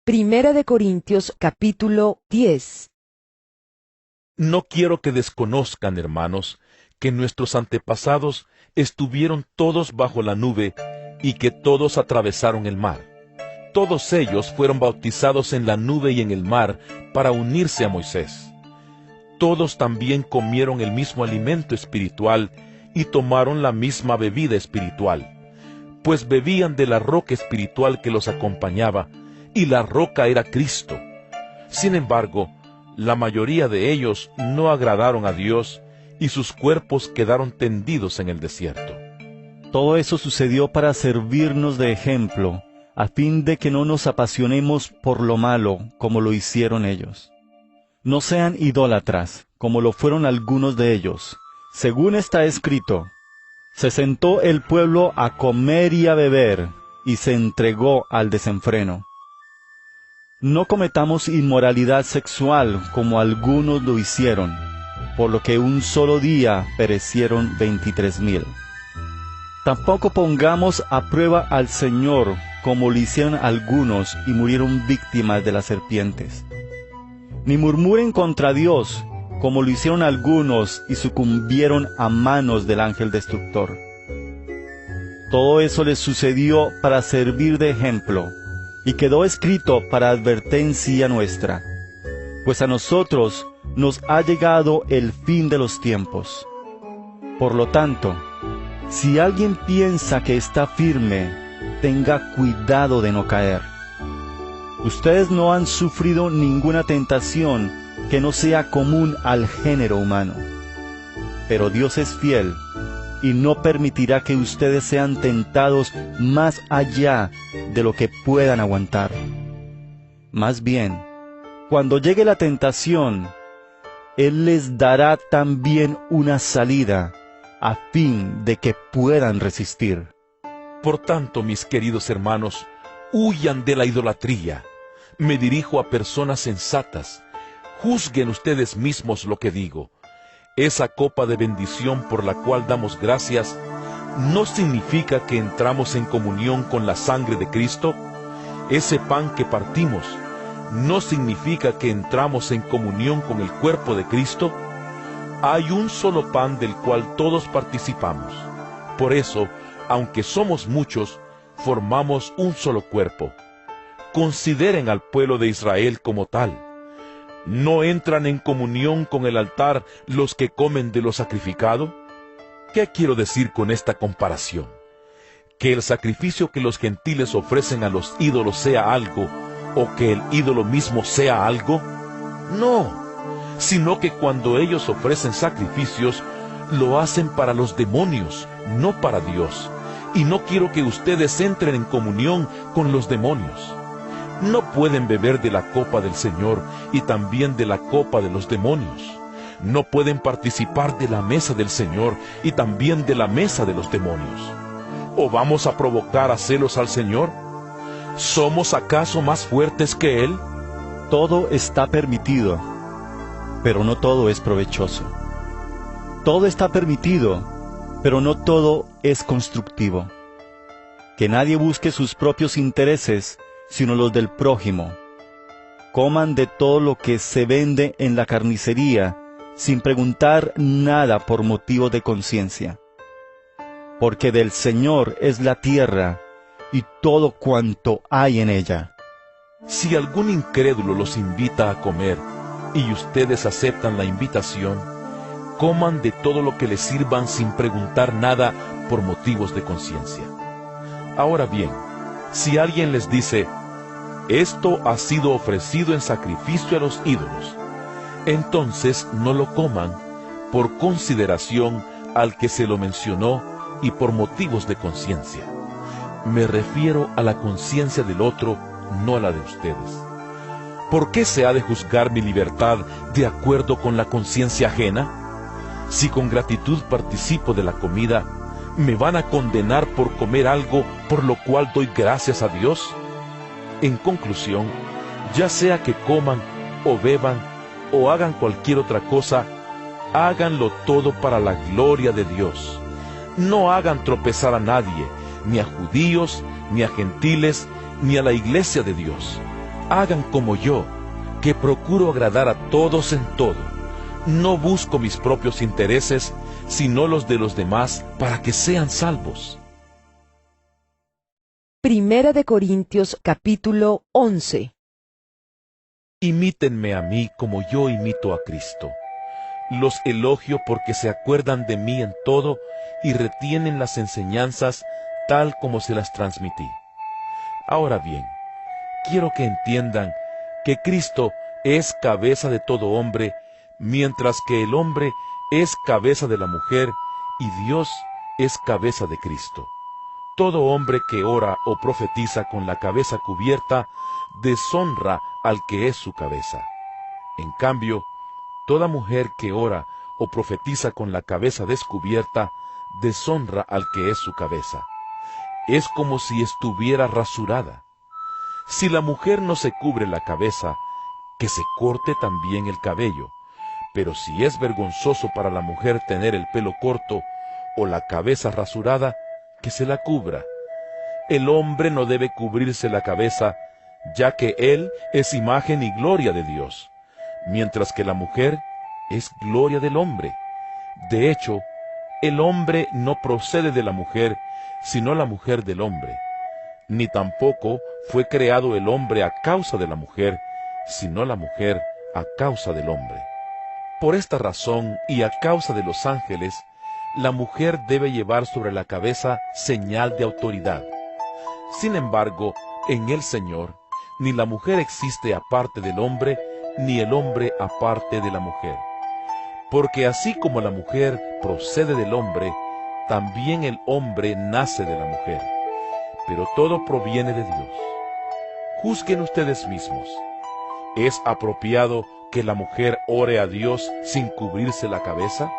Primera de Corintios capítulo 10. No quiero que desconozcan, hermanos, que nuestros antepasados estuvieron todos bajo la nube y que todos atravesaron el mar. Todos ellos fueron bautizados en la nube y en el mar para unirse a Moisés. Todos también comieron el mismo alimento espiritual y tomaron la misma bebida espiritual, pues bebían de la roca espiritual que los acompañaba, y la roca era Cristo. Sin embargo, la mayoría de ellos no agradaron a Dios, y sus cuerpos quedaron tendidos en el desierto. Todo eso sucedió para servirnos de ejemplo, a fin de que no nos apasionemos por lo malo, como lo hicieron ellos. No sean idólatras, como lo fueron algunos de ellos. Según está escrito, se sentó el pueblo a comer y a beber, y se entregó al desenfreno. No cometamos inmoralidad sexual, como algunos lo hicieron, por lo que un solo día perecieron 23,000. Tampoco pongamos a prueba al Señor, como lo hicieron algunos y murieron víctimas de las serpientes. Ni murmuren contra Dios, como lo hicieron algunos y sucumbieron a manos del ángel destructor. Todo eso les sucedió para servir de ejemplo, y quedó escrito para advertencia nuestra, pues a nosotros nos ha llegado el fin de los tiempos. Por lo tanto, si alguien piensa que está firme, tenga cuidado de no caer. Ustedes no han sufrido ninguna tentación que no sea común al género humano. Pero Dios es fiel y no permitirá que ustedes sean tentados más allá de lo que puedan aguantar. Más bien, cuando llegue la tentación, Él les dará también una salida, a fin de que puedan resistir. Por tanto, mis queridos hermanos, huyan de la idolatría. Me dirijo a personas sensatas. Juzguen ustedes mismos lo que digo. Esa copa de bendición por la cual damos gracias, ¿no significa que entramos en comunión con la sangre de Cristo? Ese pan que partimos, ¿no significa que entramos en comunión con el cuerpo de Cristo? Hay un solo pan del cual todos participamos. Por eso, aunque somos muchos, formamos un solo cuerpo. Consideren al pueblo de Israel como tal. ¿No entran en comunión con el altar los que comen de lo sacrificado? ¿Qué quiero decir con esta comparación? ¿Que el sacrificio que los gentiles ofrecen a los ídolos sea algo, o que el ídolo mismo sea algo? No, sino que cuando ellos ofrecen sacrificios, lo hacen para los demonios, no para Dios. Y no quiero que ustedes entren en comunión con los demonios. No pueden beber de la copa del Señor y también de la copa de los demonios. No pueden participar de la mesa del Señor y también de la mesa de los demonios. ¿O vamos a provocar a celos al Señor? ¿Somos acaso más fuertes que Él? Todo está permitido, pero no todo es provechoso. Todo está permitido, pero no todo es constructivo. Que nadie busque sus propios intereses, sino los del prójimo. Coman de todo lo que se vende en la carnicería, sin preguntar nada por motivo de conciencia. Porque del Señor es la tierra, y todo cuanto hay en ella. Si algún incrédulo los invita a comer, y ustedes aceptan la invitación, coman de todo lo que les sirvan sin preguntar nada por motivos de conciencia. Ahora bien, si alguien les dice, esto ha sido ofrecido en sacrificio a los ídolos, entonces no lo coman por consideración al que se lo mencionó y por motivos de conciencia. Me refiero a la conciencia del otro, no a la de ustedes. ¿Por qué se ha de juzgar mi libertad de acuerdo con la conciencia ajena? Si con gratitud participo de la comida, ¿me van a condenar por comer algo por lo cual doy gracias a Dios? En conclusión, ya sea que coman o beban o hagan cualquier otra cosa, háganlo todo para la gloria de Dios. No hagan tropezar a nadie, ni a judíos, ni a gentiles, ni a la iglesia de Dios. Hagan como yo, que procuro agradar a todos en todo. No busco mis propios intereses, sino los de los demás, para que sean salvos. Primera de Corintios capítulo 11. Imítenme a mí como yo imito a Cristo. Los elogio porque se acuerdan de mí en todo y retienen las enseñanzas tal como se las transmití. Ahora bien, quiero que entiendan que Cristo es cabeza de todo hombre, mientras que el hombre es cabeza de la mujer y Dios es cabeza de Cristo. Todo hombre que ora o profetiza con la cabeza cubierta, deshonra al que es su cabeza. En cambio, toda mujer que ora o profetiza con la cabeza descubierta, deshonra al que es su cabeza. Es como si estuviera rasurada. Si la mujer no se cubre la cabeza, que se corte también el cabello. Pero si es vergonzoso para la mujer tener el pelo corto o la cabeza rasurada, que se la cubra. El hombre no debe cubrirse la cabeza, ya que él es imagen y gloria de Dios, mientras que la mujer es gloria del hombre. De hecho, el hombre no procede de la mujer, sino la mujer del hombre. Ni tampoco fue creado el hombre a causa de la mujer, sino la mujer a causa del hombre. Por esta razón y a causa de los ángeles, la mujer debe llevar sobre la cabeza señal de autoridad. Sin embargo, en el Señor, ni la mujer existe aparte del hombre, ni el hombre aparte de la mujer. Porque así como la mujer procede del hombre, también el hombre nace de la mujer. Pero todo proviene de Dios. Juzguen ustedes mismos. ¿Es apropiado que la mujer ore a Dios sin cubrirse la cabeza?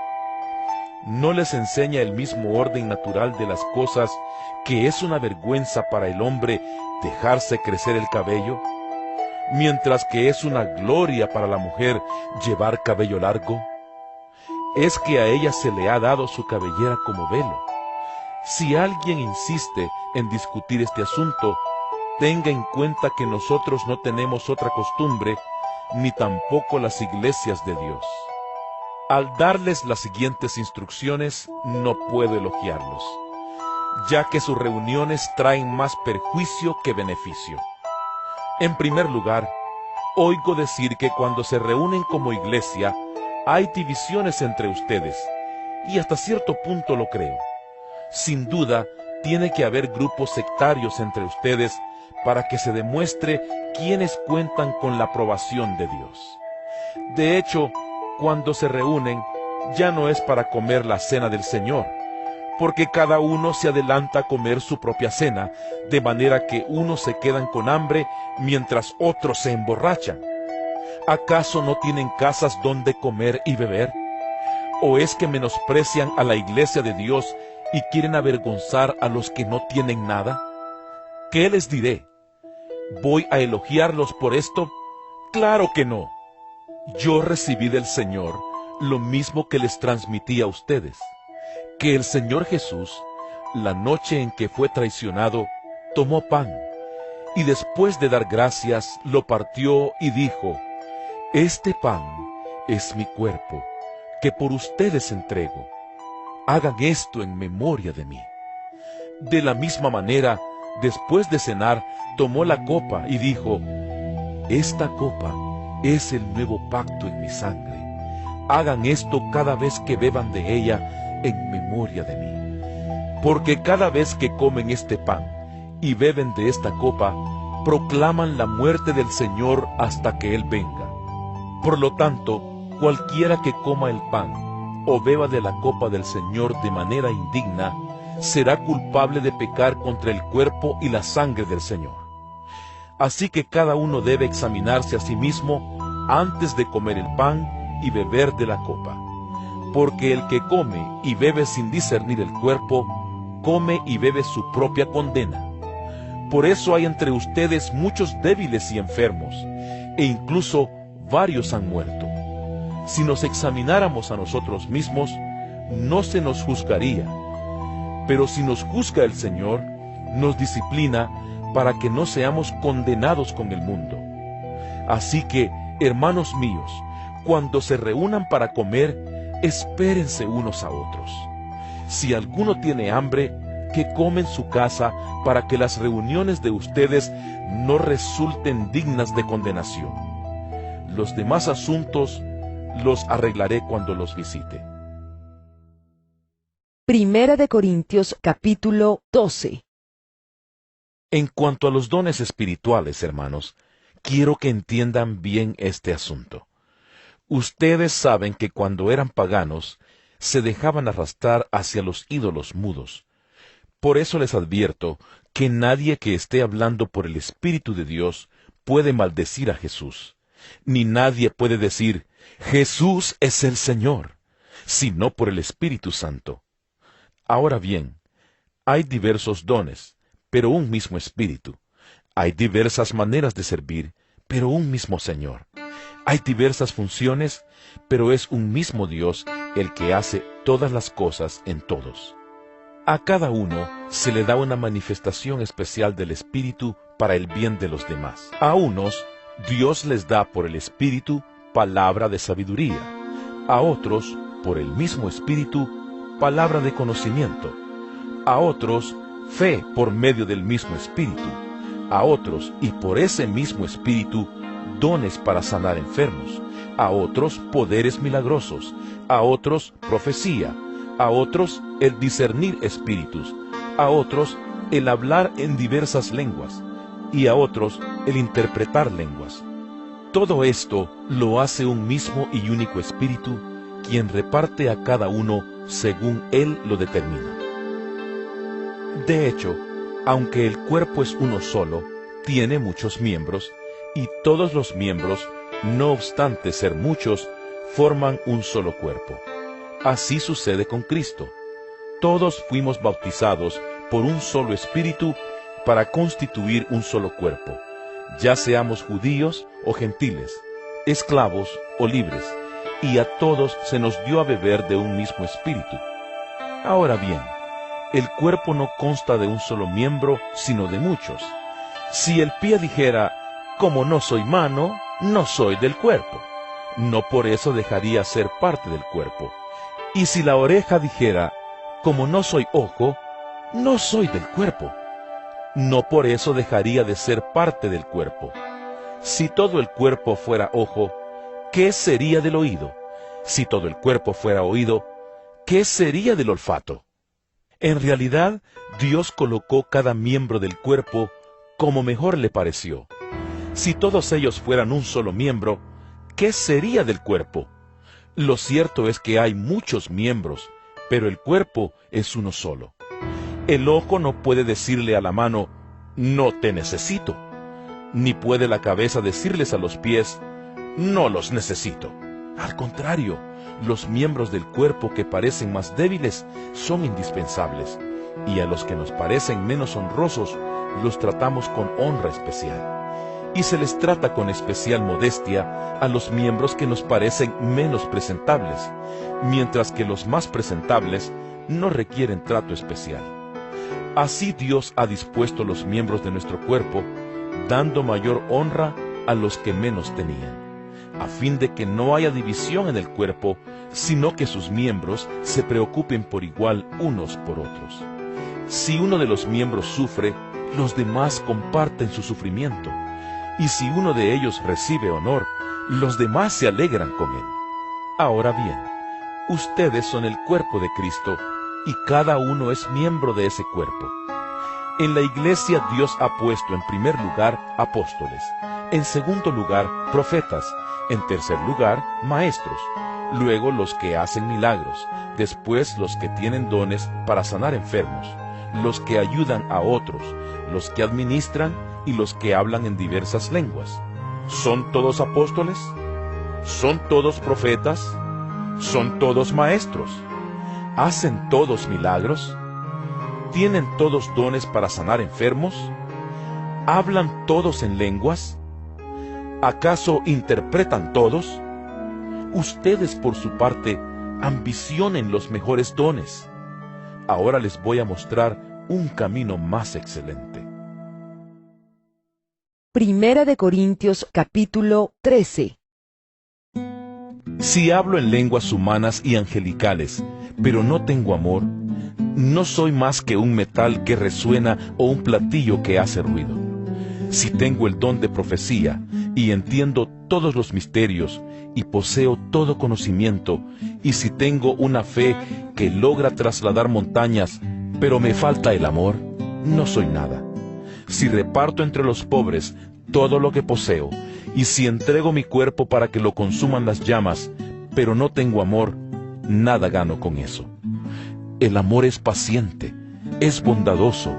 ¿No les enseña el mismo orden natural de las cosas que es una vergüenza para el hombre dejarse crecer el cabello, mientras que es una gloria para la mujer llevar cabello largo? Es que a ella se le ha dado su cabellera como velo. Si alguien insiste en discutir este asunto, tenga en cuenta que nosotros no tenemos otra costumbre, ni tampoco las iglesias de Dios. Al darles las siguientes instrucciones, no puedo elogiarlos, ya que sus reuniones traen más perjuicio que beneficio. En primer lugar, oigo decir que cuando se reúnen como iglesia, hay divisiones entre ustedes, y hasta cierto punto lo creo. Sin duda, tiene que haber grupos sectarios entre ustedes para que se demuestre quiénes cuentan con la aprobación de Dios. De hecho, cuando se reúnen, ya no es para comer la cena del Señor, porque cada uno se adelanta a comer su propia cena, de manera que unos se quedan con hambre mientras otros se emborrachan. ¿Acaso no tienen casas donde comer y beber? ¿O es que menosprecian a la iglesia de Dios y quieren avergonzar a los que no tienen nada? ¿Qué les diré? ¿Voy a elogiarlos por esto? ¡Claro que no! Yo recibí del Señor lo mismo que les transmití a ustedes, que el Señor Jesús, la noche en que fue traicionado, tomó pan, y después de dar gracias, lo partió y dijo: Este pan es mi cuerpo, que por ustedes entrego. Hagan esto en memoria de mí. De la misma manera, después de cenar, tomó la copa y dijo: Esta copa es el nuevo pacto en mi sangre. Hagan esto cada vez que beban de ella en memoria de mí. Porque cada vez que comen este pan y beben de esta copa, proclaman la muerte del Señor hasta que Él venga. Por lo tanto, cualquiera que coma el pan o beba de la copa del Señor de manera indigna, será culpable de pecar contra el cuerpo y la sangre del Señor. Así que cada uno debe examinarse a sí mismo antes de comer el pan y beber de la copa. Porque el que come y bebe sin discernir el cuerpo, come y bebe su propia condena. Por eso hay entre ustedes muchos débiles y enfermos, e incluso varios han muerto. Si nos examináramos a nosotros mismos, no se nos juzgaría. Pero si nos juzga el Señor, nos disciplina para que no seamos condenados con el mundo. Así que, hermanos míos, cuando se reúnan para comer, espérense unos a otros. Si alguno tiene hambre, que come en su casa, para que las reuniones de ustedes no resulten dignas de condenación. Los demás asuntos los arreglaré cuando los visite. Primera de Corintios capítulo 12. En cuanto a los dones espirituales, hermanos, quiero que entiendan bien este asunto. Ustedes saben que cuando eran paganos, se dejaban arrastrar hacia los ídolos mudos. Por eso les advierto que nadie que esté hablando por el Espíritu de Dios puede maldecir a Jesús, ni nadie puede decir: Jesús es el Señor, sino por el Espíritu Santo. Ahora bien, hay diversos dones, pero un mismo Espíritu. Hay diversas maneras de servir, pero un mismo Señor. Hay diversas funciones, pero es un mismo Dios el que hace todas las cosas en todos. A cada uno se le da una manifestación especial del Espíritu para el bien de los demás. A unos, Dios les da por el Espíritu palabra de sabiduría. A otros, por el mismo Espíritu, palabra de conocimiento. A otros, fe por medio del mismo Espíritu. A otros, y por ese mismo Espíritu, dones para sanar enfermos. A otros, poderes milagrosos. A otros, profecía. A otros, el discernir espíritus. A otros, el hablar en diversas lenguas. Y a otros, el interpretar lenguas. Todo esto lo hace un mismo y único Espíritu, quien reparte a cada uno según Él lo determina. De hecho, aunque el cuerpo es uno solo, tiene muchos miembros, y todos los miembros, no obstante ser muchos, forman un solo cuerpo. Así sucede con Cristo. Todos fuimos bautizados por un solo Espíritu para constituir un solo cuerpo, ya seamos judíos o gentiles, esclavos o libres, y a todos se nos dio a beber de un mismo Espíritu. Ahora bien, el cuerpo no consta de un solo miembro, sino de muchos. Si el pie dijera: como no soy mano, no soy del cuerpo, no por eso dejaría ser parte del cuerpo. Y si la oreja dijera: como no soy ojo, no soy del cuerpo, no por eso dejaría de ser parte del cuerpo. Si todo el cuerpo fuera ojo, ¿qué sería del oído? Si todo el cuerpo fuera oído, ¿qué sería del olfato? En realidad, Dios colocó cada miembro del cuerpo como mejor le pareció. Si todos ellos fueran un solo miembro, ¿qué sería del cuerpo? Lo cierto es que hay muchos miembros, pero el cuerpo es uno solo. El ojo no puede decirle a la mano: no te necesito, ni puede la cabeza decirles a los pies: no los necesito. Al contrario, los miembros del cuerpo que parecen más débiles son indispensables, y a los que nos parecen menos honrosos los tratamos con honra especial. y se les trata con especial modestia a los miembros que nos parecen menos presentables, mientras que los más presentables no requieren trato especial. Así Dios ha dispuesto los miembros de nuestro cuerpo, dando mayor honra a los que menos tenían, a fin de que no haya división en el cuerpo, sino que sus miembros se preocupen por igual unos por otros. Si uno de los miembros sufre, los demás comparten su sufrimiento, y si uno de ellos recibe honor, los demás se alegran con él. Ahora bien, ustedes son el cuerpo de Cristo, y cada uno es miembro de ese cuerpo. En la iglesia Dios ha puesto en primer lugar apóstoles, en segundo lugar profetas, en tercer lugar maestros, luego los que hacen milagros, después los que tienen dones para sanar enfermos, los que ayudan a otros, los que administran y los que hablan en diversas lenguas. ¿Son todos apóstoles? ¿Son todos profetas? ¿Son todos maestros? ¿Hacen todos milagros? ¿Tienen todos dones para sanar enfermos? ¿Hablan todos en lenguas? ¿Acaso interpretan todos? Ustedes, por su parte, ambicionen los mejores dones. Ahora les voy a mostrar un camino más excelente. Primera de Corintios capítulo 13. Si hablo en lenguas humanas y angelicales, pero no tengo amor, no soy más que un metal que resuena o un platillo que hace ruido. Si tengo el don de profecía y entiendo todos los misterios y poseo todo conocimiento, y si tengo una fe que logra trasladar montañas, pero me falta el amor, no soy nada. Si reparto entre los pobres todo lo que poseo, y si entrego mi cuerpo para que lo consuman las llamas, pero no tengo amor, nada gano con eso. El amor es paciente, es bondadoso.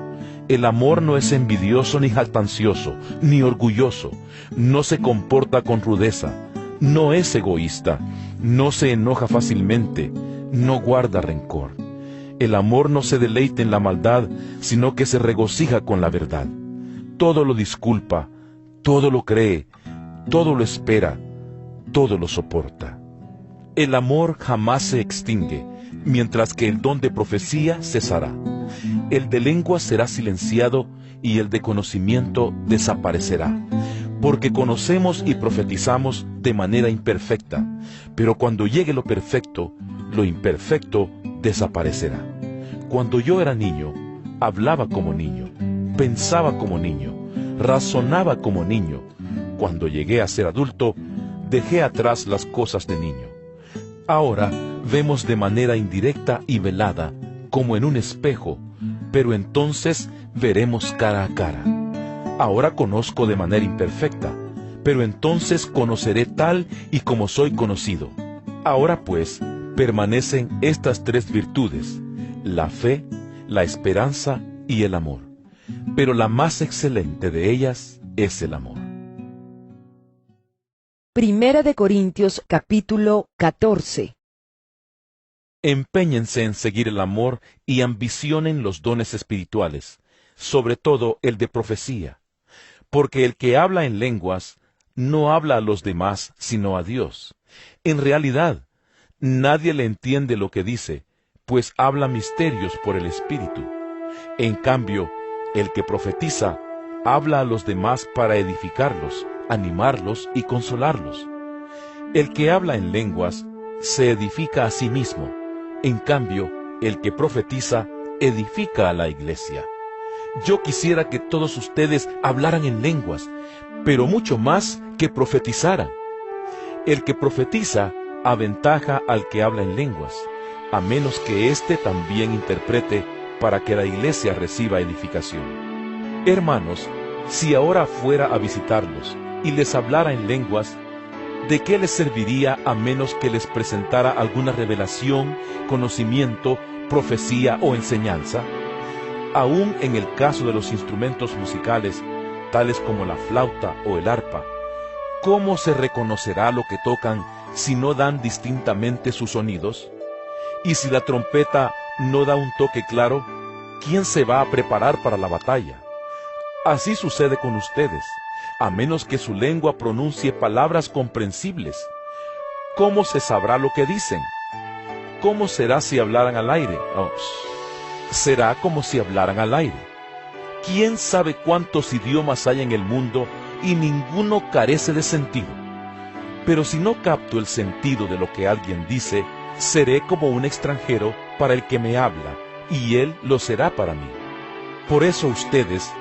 El amor no es envidioso ni jactancioso, ni orgulloso, no se comporta con rudeza, no es egoísta, no se enoja fácilmente, no guarda rencor. El amor no se deleita en la maldad, sino que se regocija con la verdad. Todo lo disculpa, todo lo cree, todo lo espera, todo lo soporta. El amor jamás se extingue, mientras que el don de profecía cesará. El de lengua será silenciado y el de conocimiento desaparecerá, porque conocemos y profetizamos de manera imperfecta, pero cuando llegue lo perfecto, lo imperfecto desaparecerá. Cuando yo era niño, hablaba como niño, pensaba como niño, razonaba como niño. Cuando llegué a ser adulto, dejé atrás las cosas de niño. Ahora vemos de manera indirecta y velada, como en un espejo, pero entonces veremos cara a cara. Ahora conozco de manera imperfecta, pero entonces conoceré tal y como soy conocido. Ahora pues, permanecen estas tres virtudes: la fe, la esperanza y el amor. Pero la más excelente de ellas es el amor. Primera de Corintios capítulo 14. Empéñense en seguir el amor y ambicionen los dones espirituales, sobre todo el de profecía, porque el que habla en lenguas no habla a los demás sino a Dios. En realidad, nadie le entiende lo que dice, pues habla misterios por el Espíritu. En cambio, el que profetiza habla a los demás para edificarlos, animarlos y consolarlos. El que habla en lenguas se edifica a sí mismo. En cambio, el que profetiza edifica a la iglesia. Yo quisiera que todos ustedes hablaran en lenguas, pero mucho más que profetizaran. El que profetiza aventaja al que habla en lenguas, a menos que éste también interprete para que la iglesia reciba edificación. Hermanos, si ahora fuera a visitarlos y les hablara en lenguas, ¿de qué les serviría a menos que les presentara alguna revelación, conocimiento, profecía o enseñanza? Aún en el caso de los instrumentos musicales, tales como la flauta o el arpa, ¿cómo se reconocerá lo que tocan si no dan distintamente sus sonidos? Y si la trompeta no da un toque claro, ¿quién se va a preparar para la batalla? Así sucede con ustedes. a menos que su lengua pronuncie palabras comprensibles. ¿Cómo se sabrá lo que dicen? ¿Cómo será si hablaran al aire? Será como si hablaran al aire. ¿Quién sabe cuántos idiomas hay en el mundo y ninguno carece de sentido? Pero si no capto el sentido de lo que alguien dice, seré como un extranjero para el que me habla, y él lo será para mí. Por eso ustedes,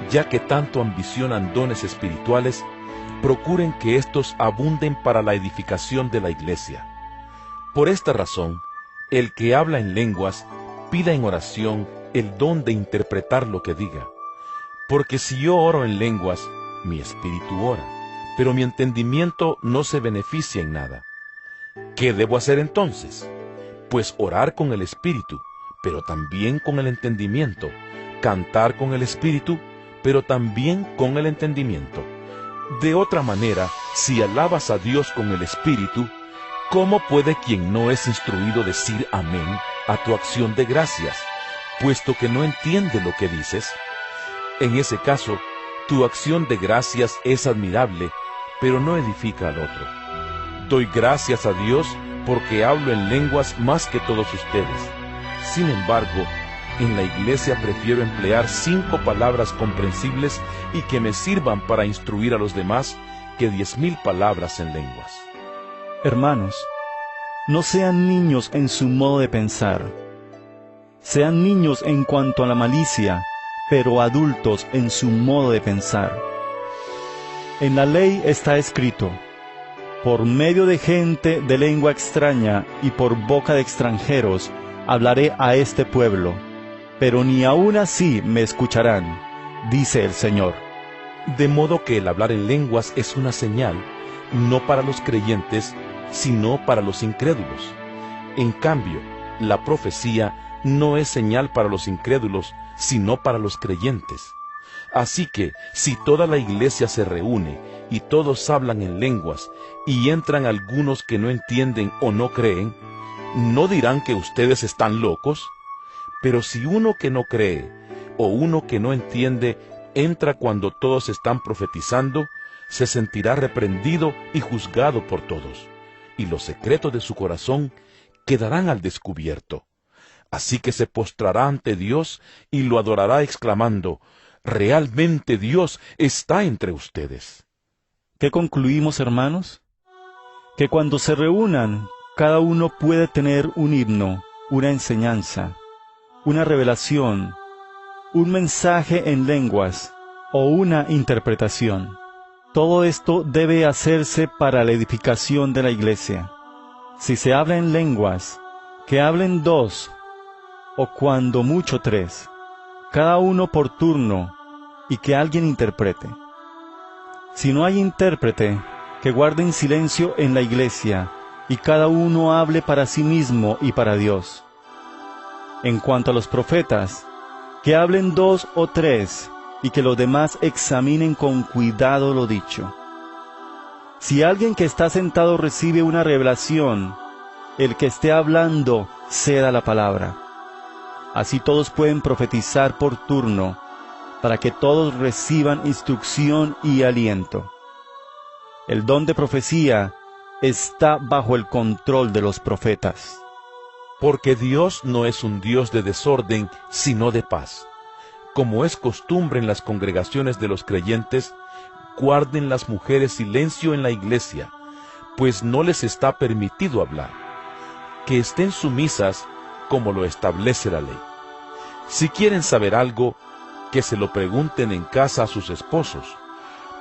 ya que tanto ambicionan dones espirituales, procuren que éstos abunden para la edificación de la iglesia. Por esta razón, el que habla en lenguas, pida en oración el don de interpretar lo que diga. Porque si yo oro en lenguas, mi espíritu ora, pero mi entendimiento no se beneficia en nada. ¿Qué debo hacer entonces? Pues orar con el espíritu, pero también con el entendimiento, cantar con el espíritu, pero también con el entendimiento. De otra manera, si alabas a Dios con el espíritu, ¿cómo puede quien no es instruido decir amén a tu acción de gracias, puesto que no entiende lo que dices? En ese caso, tu acción de gracias es admirable, pero no edifica al otro. Doy gracias a Dios porque hablo en lenguas más que todos ustedes. Sin embargo, en la iglesia prefiero emplear 5 palabras comprensibles y que me sirvan para instruir a los demás que 10,000 palabras en lenguas. Hermanos, no sean niños en su modo de pensar. Sean niños en cuanto a la malicia, pero adultos en su modo de pensar. En la ley está escrito: por medio de gente de lengua extraña y por boca de extranjeros hablaré a este pueblo, pero ni aun así me escucharán, dice el Señor. De modo que el hablar en lenguas es una señal, no para los creyentes, sino para los incrédulos. En cambio, la profecía no es señal para los incrédulos, sino para los creyentes. Así que, si toda la iglesia se reúne y todos hablan en lenguas, y entran algunos que no entienden o no creen, ¿no dirán que ustedes están locos? Pero si uno que no cree o uno que no entiende entra cuando todos están profetizando, se sentirá reprendido y juzgado por todos, y los secretos de su corazón quedarán al descubierto. Así que se postrará ante Dios y lo adorará exclamando: realmente Dios está entre ustedes. ¿Qué concluimos, hermanos? Que cuando se reúnan, cada uno puede tener un himno, una enseñanza, una revelación, un mensaje en lenguas o una interpretación. Todo esto debe hacerse para la edificación de la iglesia. Si se habla en lenguas, que hablen 2, o cuando mucho 3, cada uno por turno, y que alguien interprete. Si no hay intérprete, que guarden silencio en la iglesia, y cada uno hable para sí mismo y para Dios. En cuanto a los profetas, que hablen 2 o 3, y que los demás examinen con cuidado lo dicho. Si alguien que está sentado recibe una revelación, el que esté hablando ceda la palabra. Así todos pueden profetizar por turno, para que todos reciban instrucción y aliento. El don de profecía está bajo el control de los profetas. Porque Dios no es un Dios de desorden, sino de paz. Como es costumbre en las congregaciones de los creyentes, guarden las mujeres silencio en la iglesia, pues no les está permitido hablar. Que estén sumisas como lo establece la ley. Si quieren saber algo, que se lo pregunten en casa a sus esposos,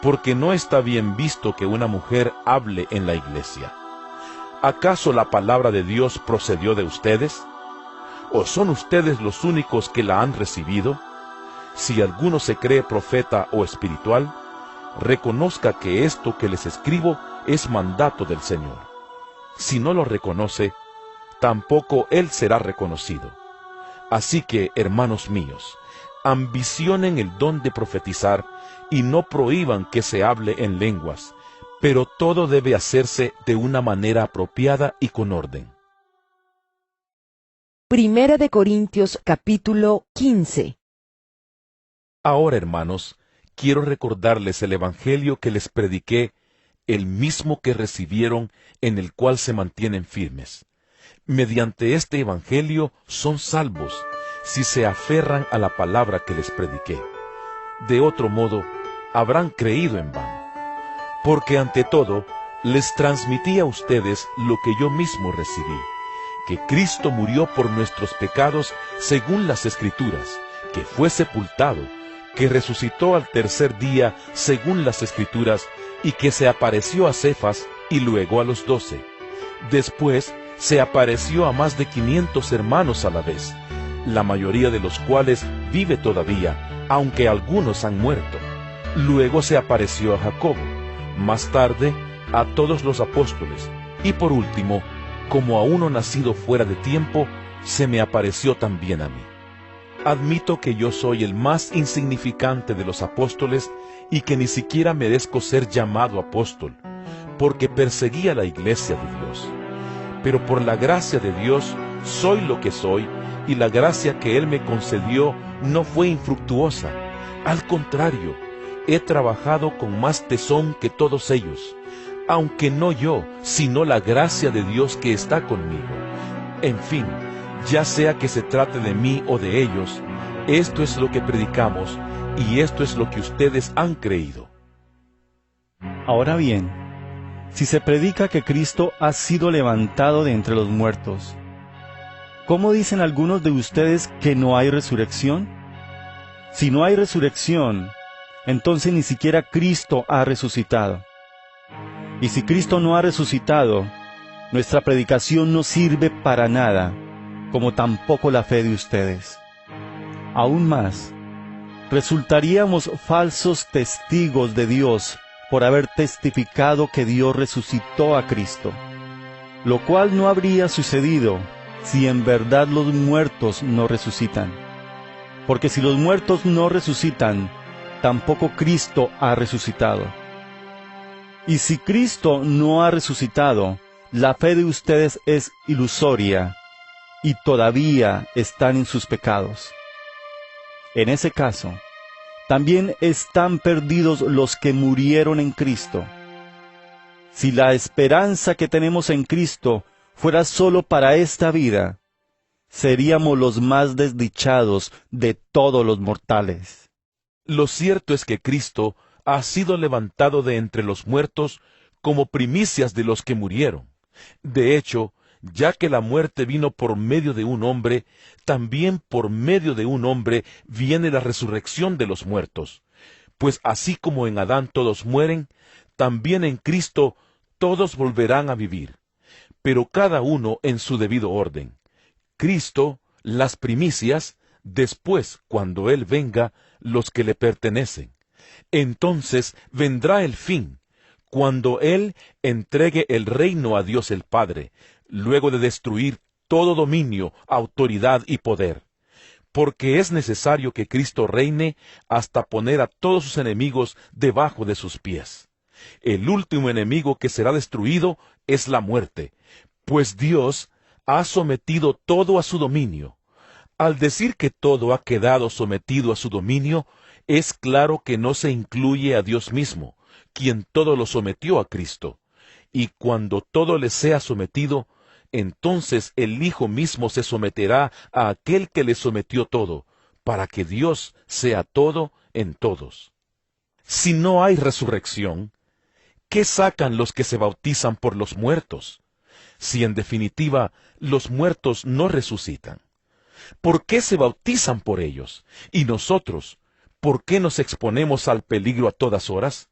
porque no está bien visto que una mujer hable en la iglesia. ¿Acaso la palabra de Dios procedió de ustedes? ¿O son ustedes los únicos que la han recibido? Si alguno se cree profeta o espiritual, reconozca que esto que les escribo es mandato del Señor. Si no lo reconoce, tampoco él será reconocido. Así que, hermanos míos, ambicionen el don de profetizar y no prohíban que se hable en lenguas, pero todo debe hacerse de una manera apropiada y con orden. Primera de Corintios capítulo 15. Ahora, hermanos, quiero recordarles el Evangelio que les prediqué, el mismo que recibieron, en el cual se mantienen firmes. Mediante este Evangelio son salvos, si se aferran a la palabra que les prediqué. De otro modo, habrán creído en vano. Porque ante todo, les transmití a ustedes lo que yo mismo recibí, que Cristo murió por nuestros pecados según las Escrituras, que fue sepultado, que resucitó al tercer día según las Escrituras, y que se apareció a Cefas y luego a los 12. Después se apareció a más de 500 hermanos a la vez, la mayoría de los cuales vive todavía, aunque algunos han muerto. Luego se apareció a Jacobo, más tarde a todos los apóstoles, y por último, como a uno nacido fuera de tiempo, se me apareció también a mí. Admito que yo soy el más insignificante de los apóstoles y que ni siquiera merezco ser llamado apóstol, porque perseguí a la iglesia de Dios. Pero por la gracia de Dios soy lo que soy, y la gracia que Él me concedió no fue infructuosa. Al contrario, he trabajado con más tesón que todos ellos, aunque no yo, sino la gracia de Dios que está conmigo. En fin, ya sea que se trate de mí o de ellos, esto es lo que predicamos, y esto es lo que ustedes han creído. Ahora bien, si se predica que Cristo ha sido levantado de entre los muertos, ¿cómo dicen algunos de ustedes que no hay resurrección? Si no hay resurrección, entonces ni siquiera Cristo ha resucitado. Y si Cristo no ha resucitado, nuestra predicación no sirve para nada, como tampoco la fe de ustedes. Aún más, resultaríamos falsos testigos de Dios por haber testificado que Dios resucitó a Cristo, lo cual no habría sucedido si en verdad los muertos no resucitan. Porque si los muertos no resucitan, tampoco Cristo ha resucitado. Y si Cristo no ha resucitado, la fe de ustedes es ilusoria, y todavía están en sus pecados. En ese caso, también están perdidos los que murieron en Cristo. Si la esperanza que tenemos en Cristo fuera solo para esta vida, seríamos los más desdichados de todos los mortales. Lo cierto es que Cristo ha sido levantado de entre los muertos como primicias de los que murieron. De hecho, ya que la muerte vino por medio de un hombre, también por medio de un hombre viene la resurrección de los muertos. Pues así como en Adán todos mueren, también en Cristo todos volverán a vivir, pero cada uno en su debido orden. Cristo, las primicias, después, cuando Él venga, los que le pertenecen. Entonces vendrá el fin, cuando Él entregue el reino a Dios el Padre, luego de destruir todo dominio, autoridad y poder. Porque es necesario que Cristo reine hasta poner a todos sus enemigos debajo de sus pies. El último enemigo que será destruido es la muerte, pues Dios ha sometido todo a su dominio. Al decir que todo ha quedado sometido a su dominio, es claro que no se incluye a Dios mismo, quien todo lo sometió a Cristo. Y cuando todo le sea sometido, entonces el Hijo mismo se someterá a aquel que le sometió todo, para que Dios sea todo en todos. Si no hay resurrección, ¿qué sacan los que se bautizan por los muertos? Si en definitiva los muertos no resucitan, ¿por qué se bautizan por ellos? Y nosotros, ¿por qué nos exponemos al peligro a todas horas?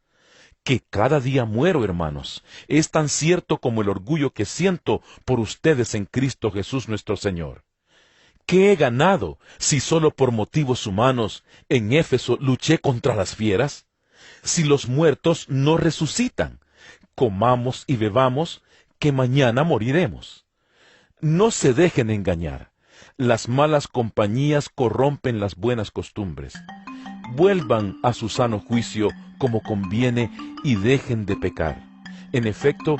Que cada día muero, hermanos, es tan cierto como el orgullo que siento por ustedes en Cristo Jesús nuestro Señor. ¿Qué he ganado si solo por motivos humanos en Éfeso luché contra las fieras? Si los muertos no resucitan, comamos y bebamos, que mañana moriremos. No se dejen engañar. Las malas compañías corrompen las buenas costumbres. Vuelvan a su sano juicio como conviene y dejen de pecar. En efecto,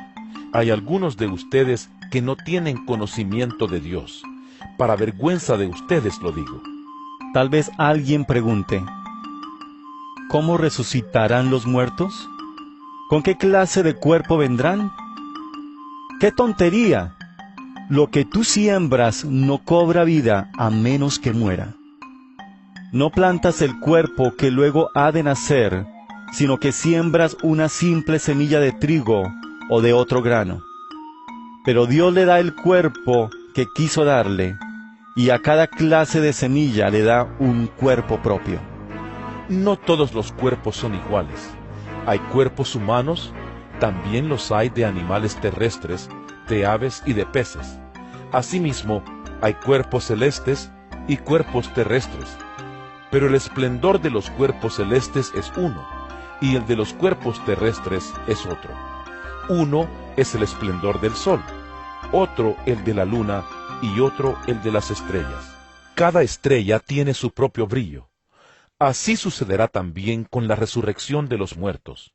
hay algunos de ustedes que no tienen conocimiento de Dios. Para vergüenza de ustedes lo digo. Tal vez alguien pregunte, ¿cómo resucitarán los muertos? ¿Con qué clase de cuerpo vendrán? ¡Qué tontería! Lo que tú siembras no cobra vida a menos que muera. No plantas el cuerpo que luego ha de nacer, sino que siembras una simple semilla de trigo o de otro grano. Pero Dios le da el cuerpo que quiso darle, y a cada clase de semilla le da un cuerpo propio. No todos los cuerpos son iguales. Hay cuerpos humanos, también los hay de animales terrestres, de aves y de peces. Asimismo, hay cuerpos celestes y cuerpos terrestres. Pero el esplendor de los cuerpos celestes es uno, y el de los cuerpos terrestres es otro. Uno es el esplendor del sol, otro el de la luna, y otro el de las estrellas. Cada estrella tiene su propio brillo. Así sucederá también con la resurrección de los muertos.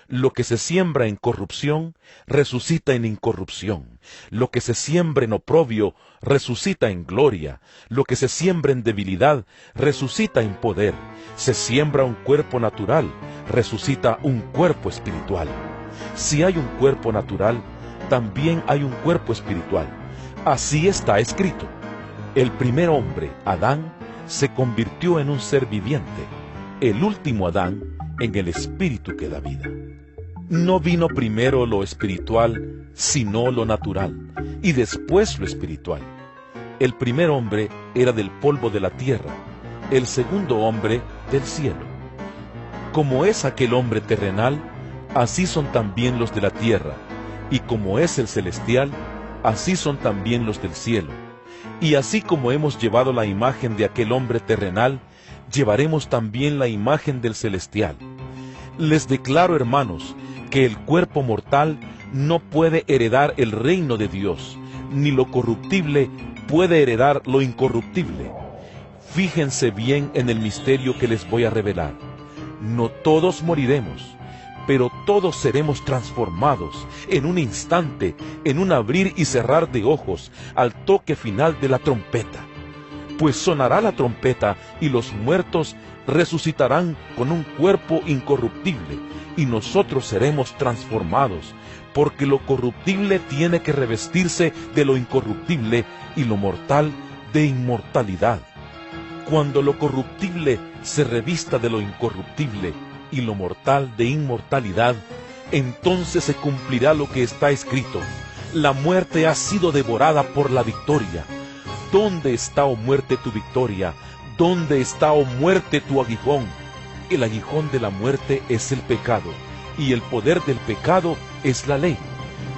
Lo que se siembra en corrupción, resucita en incorrupción. Lo que se siembra en oprobio, resucita en gloria. Lo que se siembra en debilidad, resucita en poder. Se siembra un cuerpo natural, resucita un cuerpo espiritual. Si hay un cuerpo natural, también hay un cuerpo espiritual. Así está escrito. El primer hombre, Adán, se convirtió en un ser viviente. El último Adán, en el espíritu que da vida. No vino primero lo espiritual, sino lo natural, y después lo espiritual. El primer hombre era del polvo de la tierra, el segundo hombre del cielo. Como es aquel hombre terrenal, así son también los de la tierra, y como es el celestial, así son también los del cielo. Y así como hemos llevado la imagen de aquel hombre terrenal, llevaremos también la imagen del celestial. Les declaro, hermanos, que el cuerpo mortal no puede heredar el reino de Dios, ni lo corruptible puede heredar lo incorruptible. Fíjense bien en el misterio que les voy a revelar. No todos moriremos, pero todos seremos transformados en un instante, en un abrir y cerrar de ojos, al toque final de la trompeta. Pues sonará la trompeta y los muertos resucitarán con un cuerpo incorruptible, y nosotros seremos transformados, porque lo corruptible tiene que revestirse de lo incorruptible y lo mortal de inmortalidad. Cuando lo corruptible se revista de lo incorruptible y lo mortal de inmortalidad, entonces se cumplirá lo que está escrito: la muerte ha sido devorada por la victoria. ¿Dónde está, oh muerte, tu victoria? ¿Dónde está, oh muerte, tu aguijón? El aguijón de la muerte es el pecado, y el poder del pecado es la ley.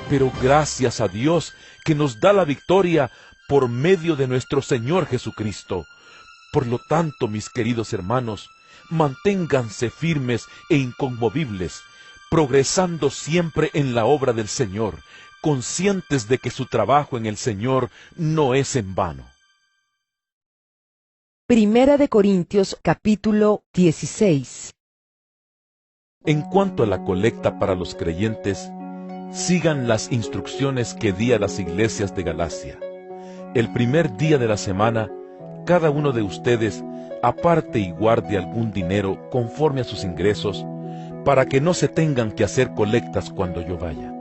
Pero gracias a Dios que nos da la victoria por medio de nuestro Señor Jesucristo. Por lo tanto, mis queridos hermanos, manténganse firmes e inconmovibles, progresando siempre en la obra del Señor, conscientes de que su trabajo en el Señor no es en vano. Primera de Corintios capítulo 16. En cuanto a la colecta para los creyentes, sigan las instrucciones que di a las iglesias de Galacia. El primer día de la semana, cada uno de ustedes aparte y guarde algún dinero conforme a sus ingresos, para que no se tengan que hacer colectas cuando yo vaya.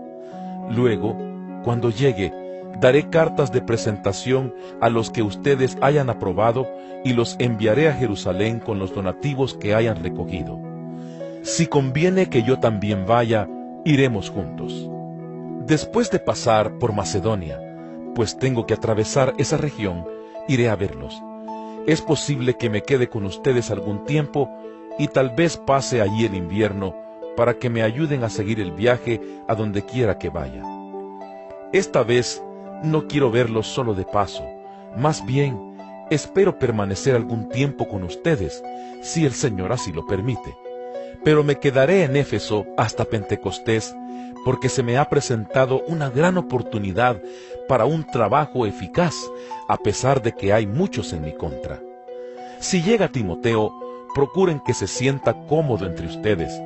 Luego, cuando llegue, daré cartas de presentación a los que ustedes hayan aprobado y los enviaré a Jerusalén con los donativos que hayan recogido. Si conviene que yo también vaya, iremos juntos. Después de pasar por Macedonia, pues tengo que atravesar esa región, iré a verlos. Es posible que me quede con ustedes algún tiempo y tal vez pase allí el invierno para que me ayuden a seguir el viaje a donde quiera que vaya. Esta vez no quiero verlos solo de paso, más bien espero permanecer algún tiempo con ustedes, si el Señor así lo permite. Pero me quedaré en Éfeso hasta Pentecostés, porque se me ha presentado una gran oportunidad para un trabajo eficaz, a pesar de que hay muchos en mi contra. Si llega Timoteo, procuren que se sienta cómodo entre ustedes,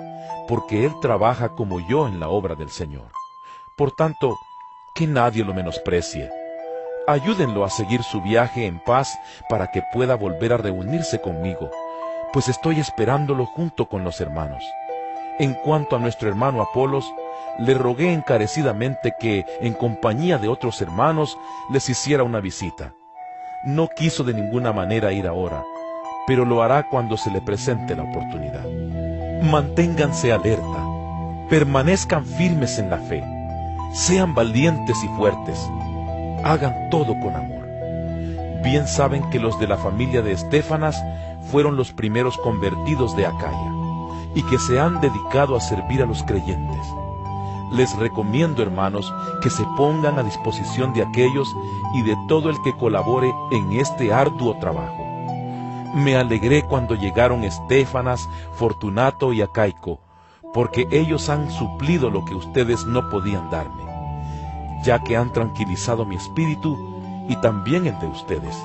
porque él trabaja como yo en la obra del Señor. Por tanto, que nadie lo menosprecie. Ayúdenlo a seguir su viaje en paz para que pueda volver a reunirse conmigo, pues estoy esperándolo junto con los hermanos. En cuanto a nuestro hermano Apolos, le rogué encarecidamente que, en compañía de otros hermanos, les hiciera una visita. No quiso de ninguna manera ir ahora, pero lo hará cuando se le presente la oportunidad. Manténganse alerta, permanezcan firmes en la fe, sean valientes y fuertes, hagan todo con amor. Bien saben que los de la familia de Estéfanas fueron los primeros convertidos de Acaya, y que se han dedicado a servir a los creyentes. Les recomiendo, hermanos, que se pongan a disposición de aquellos y de todo el que colabore en este arduo trabajo. Me alegré cuando llegaron Estéfanas, Fortunato y Acaico, porque ellos han suplido lo que ustedes no podían darme, ya que han tranquilizado mi espíritu y también el de ustedes.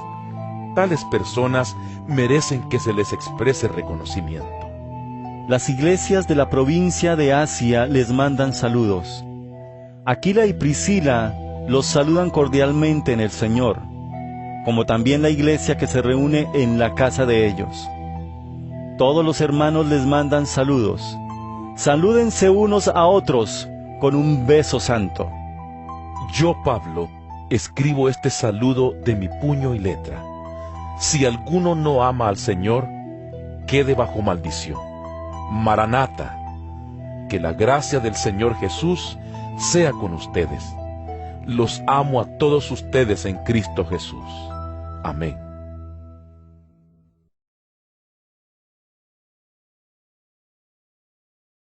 Tales personas merecen que se les exprese reconocimiento. Las iglesias de la provincia de Asia les mandan saludos. Aquila y Priscila los saludan cordialmente en el Señor, como también la iglesia que se reúne en la casa de ellos. Todos los hermanos les mandan saludos. Salúdense unos a otros con un beso santo. Yo, Pablo, escribo este saludo de mi puño y letra. Si alguno no ama al Señor, quede bajo maldición. Maranata, que la gracia del Señor Jesús sea con ustedes. Los amo a todos ustedes en Cristo Jesús. Amén.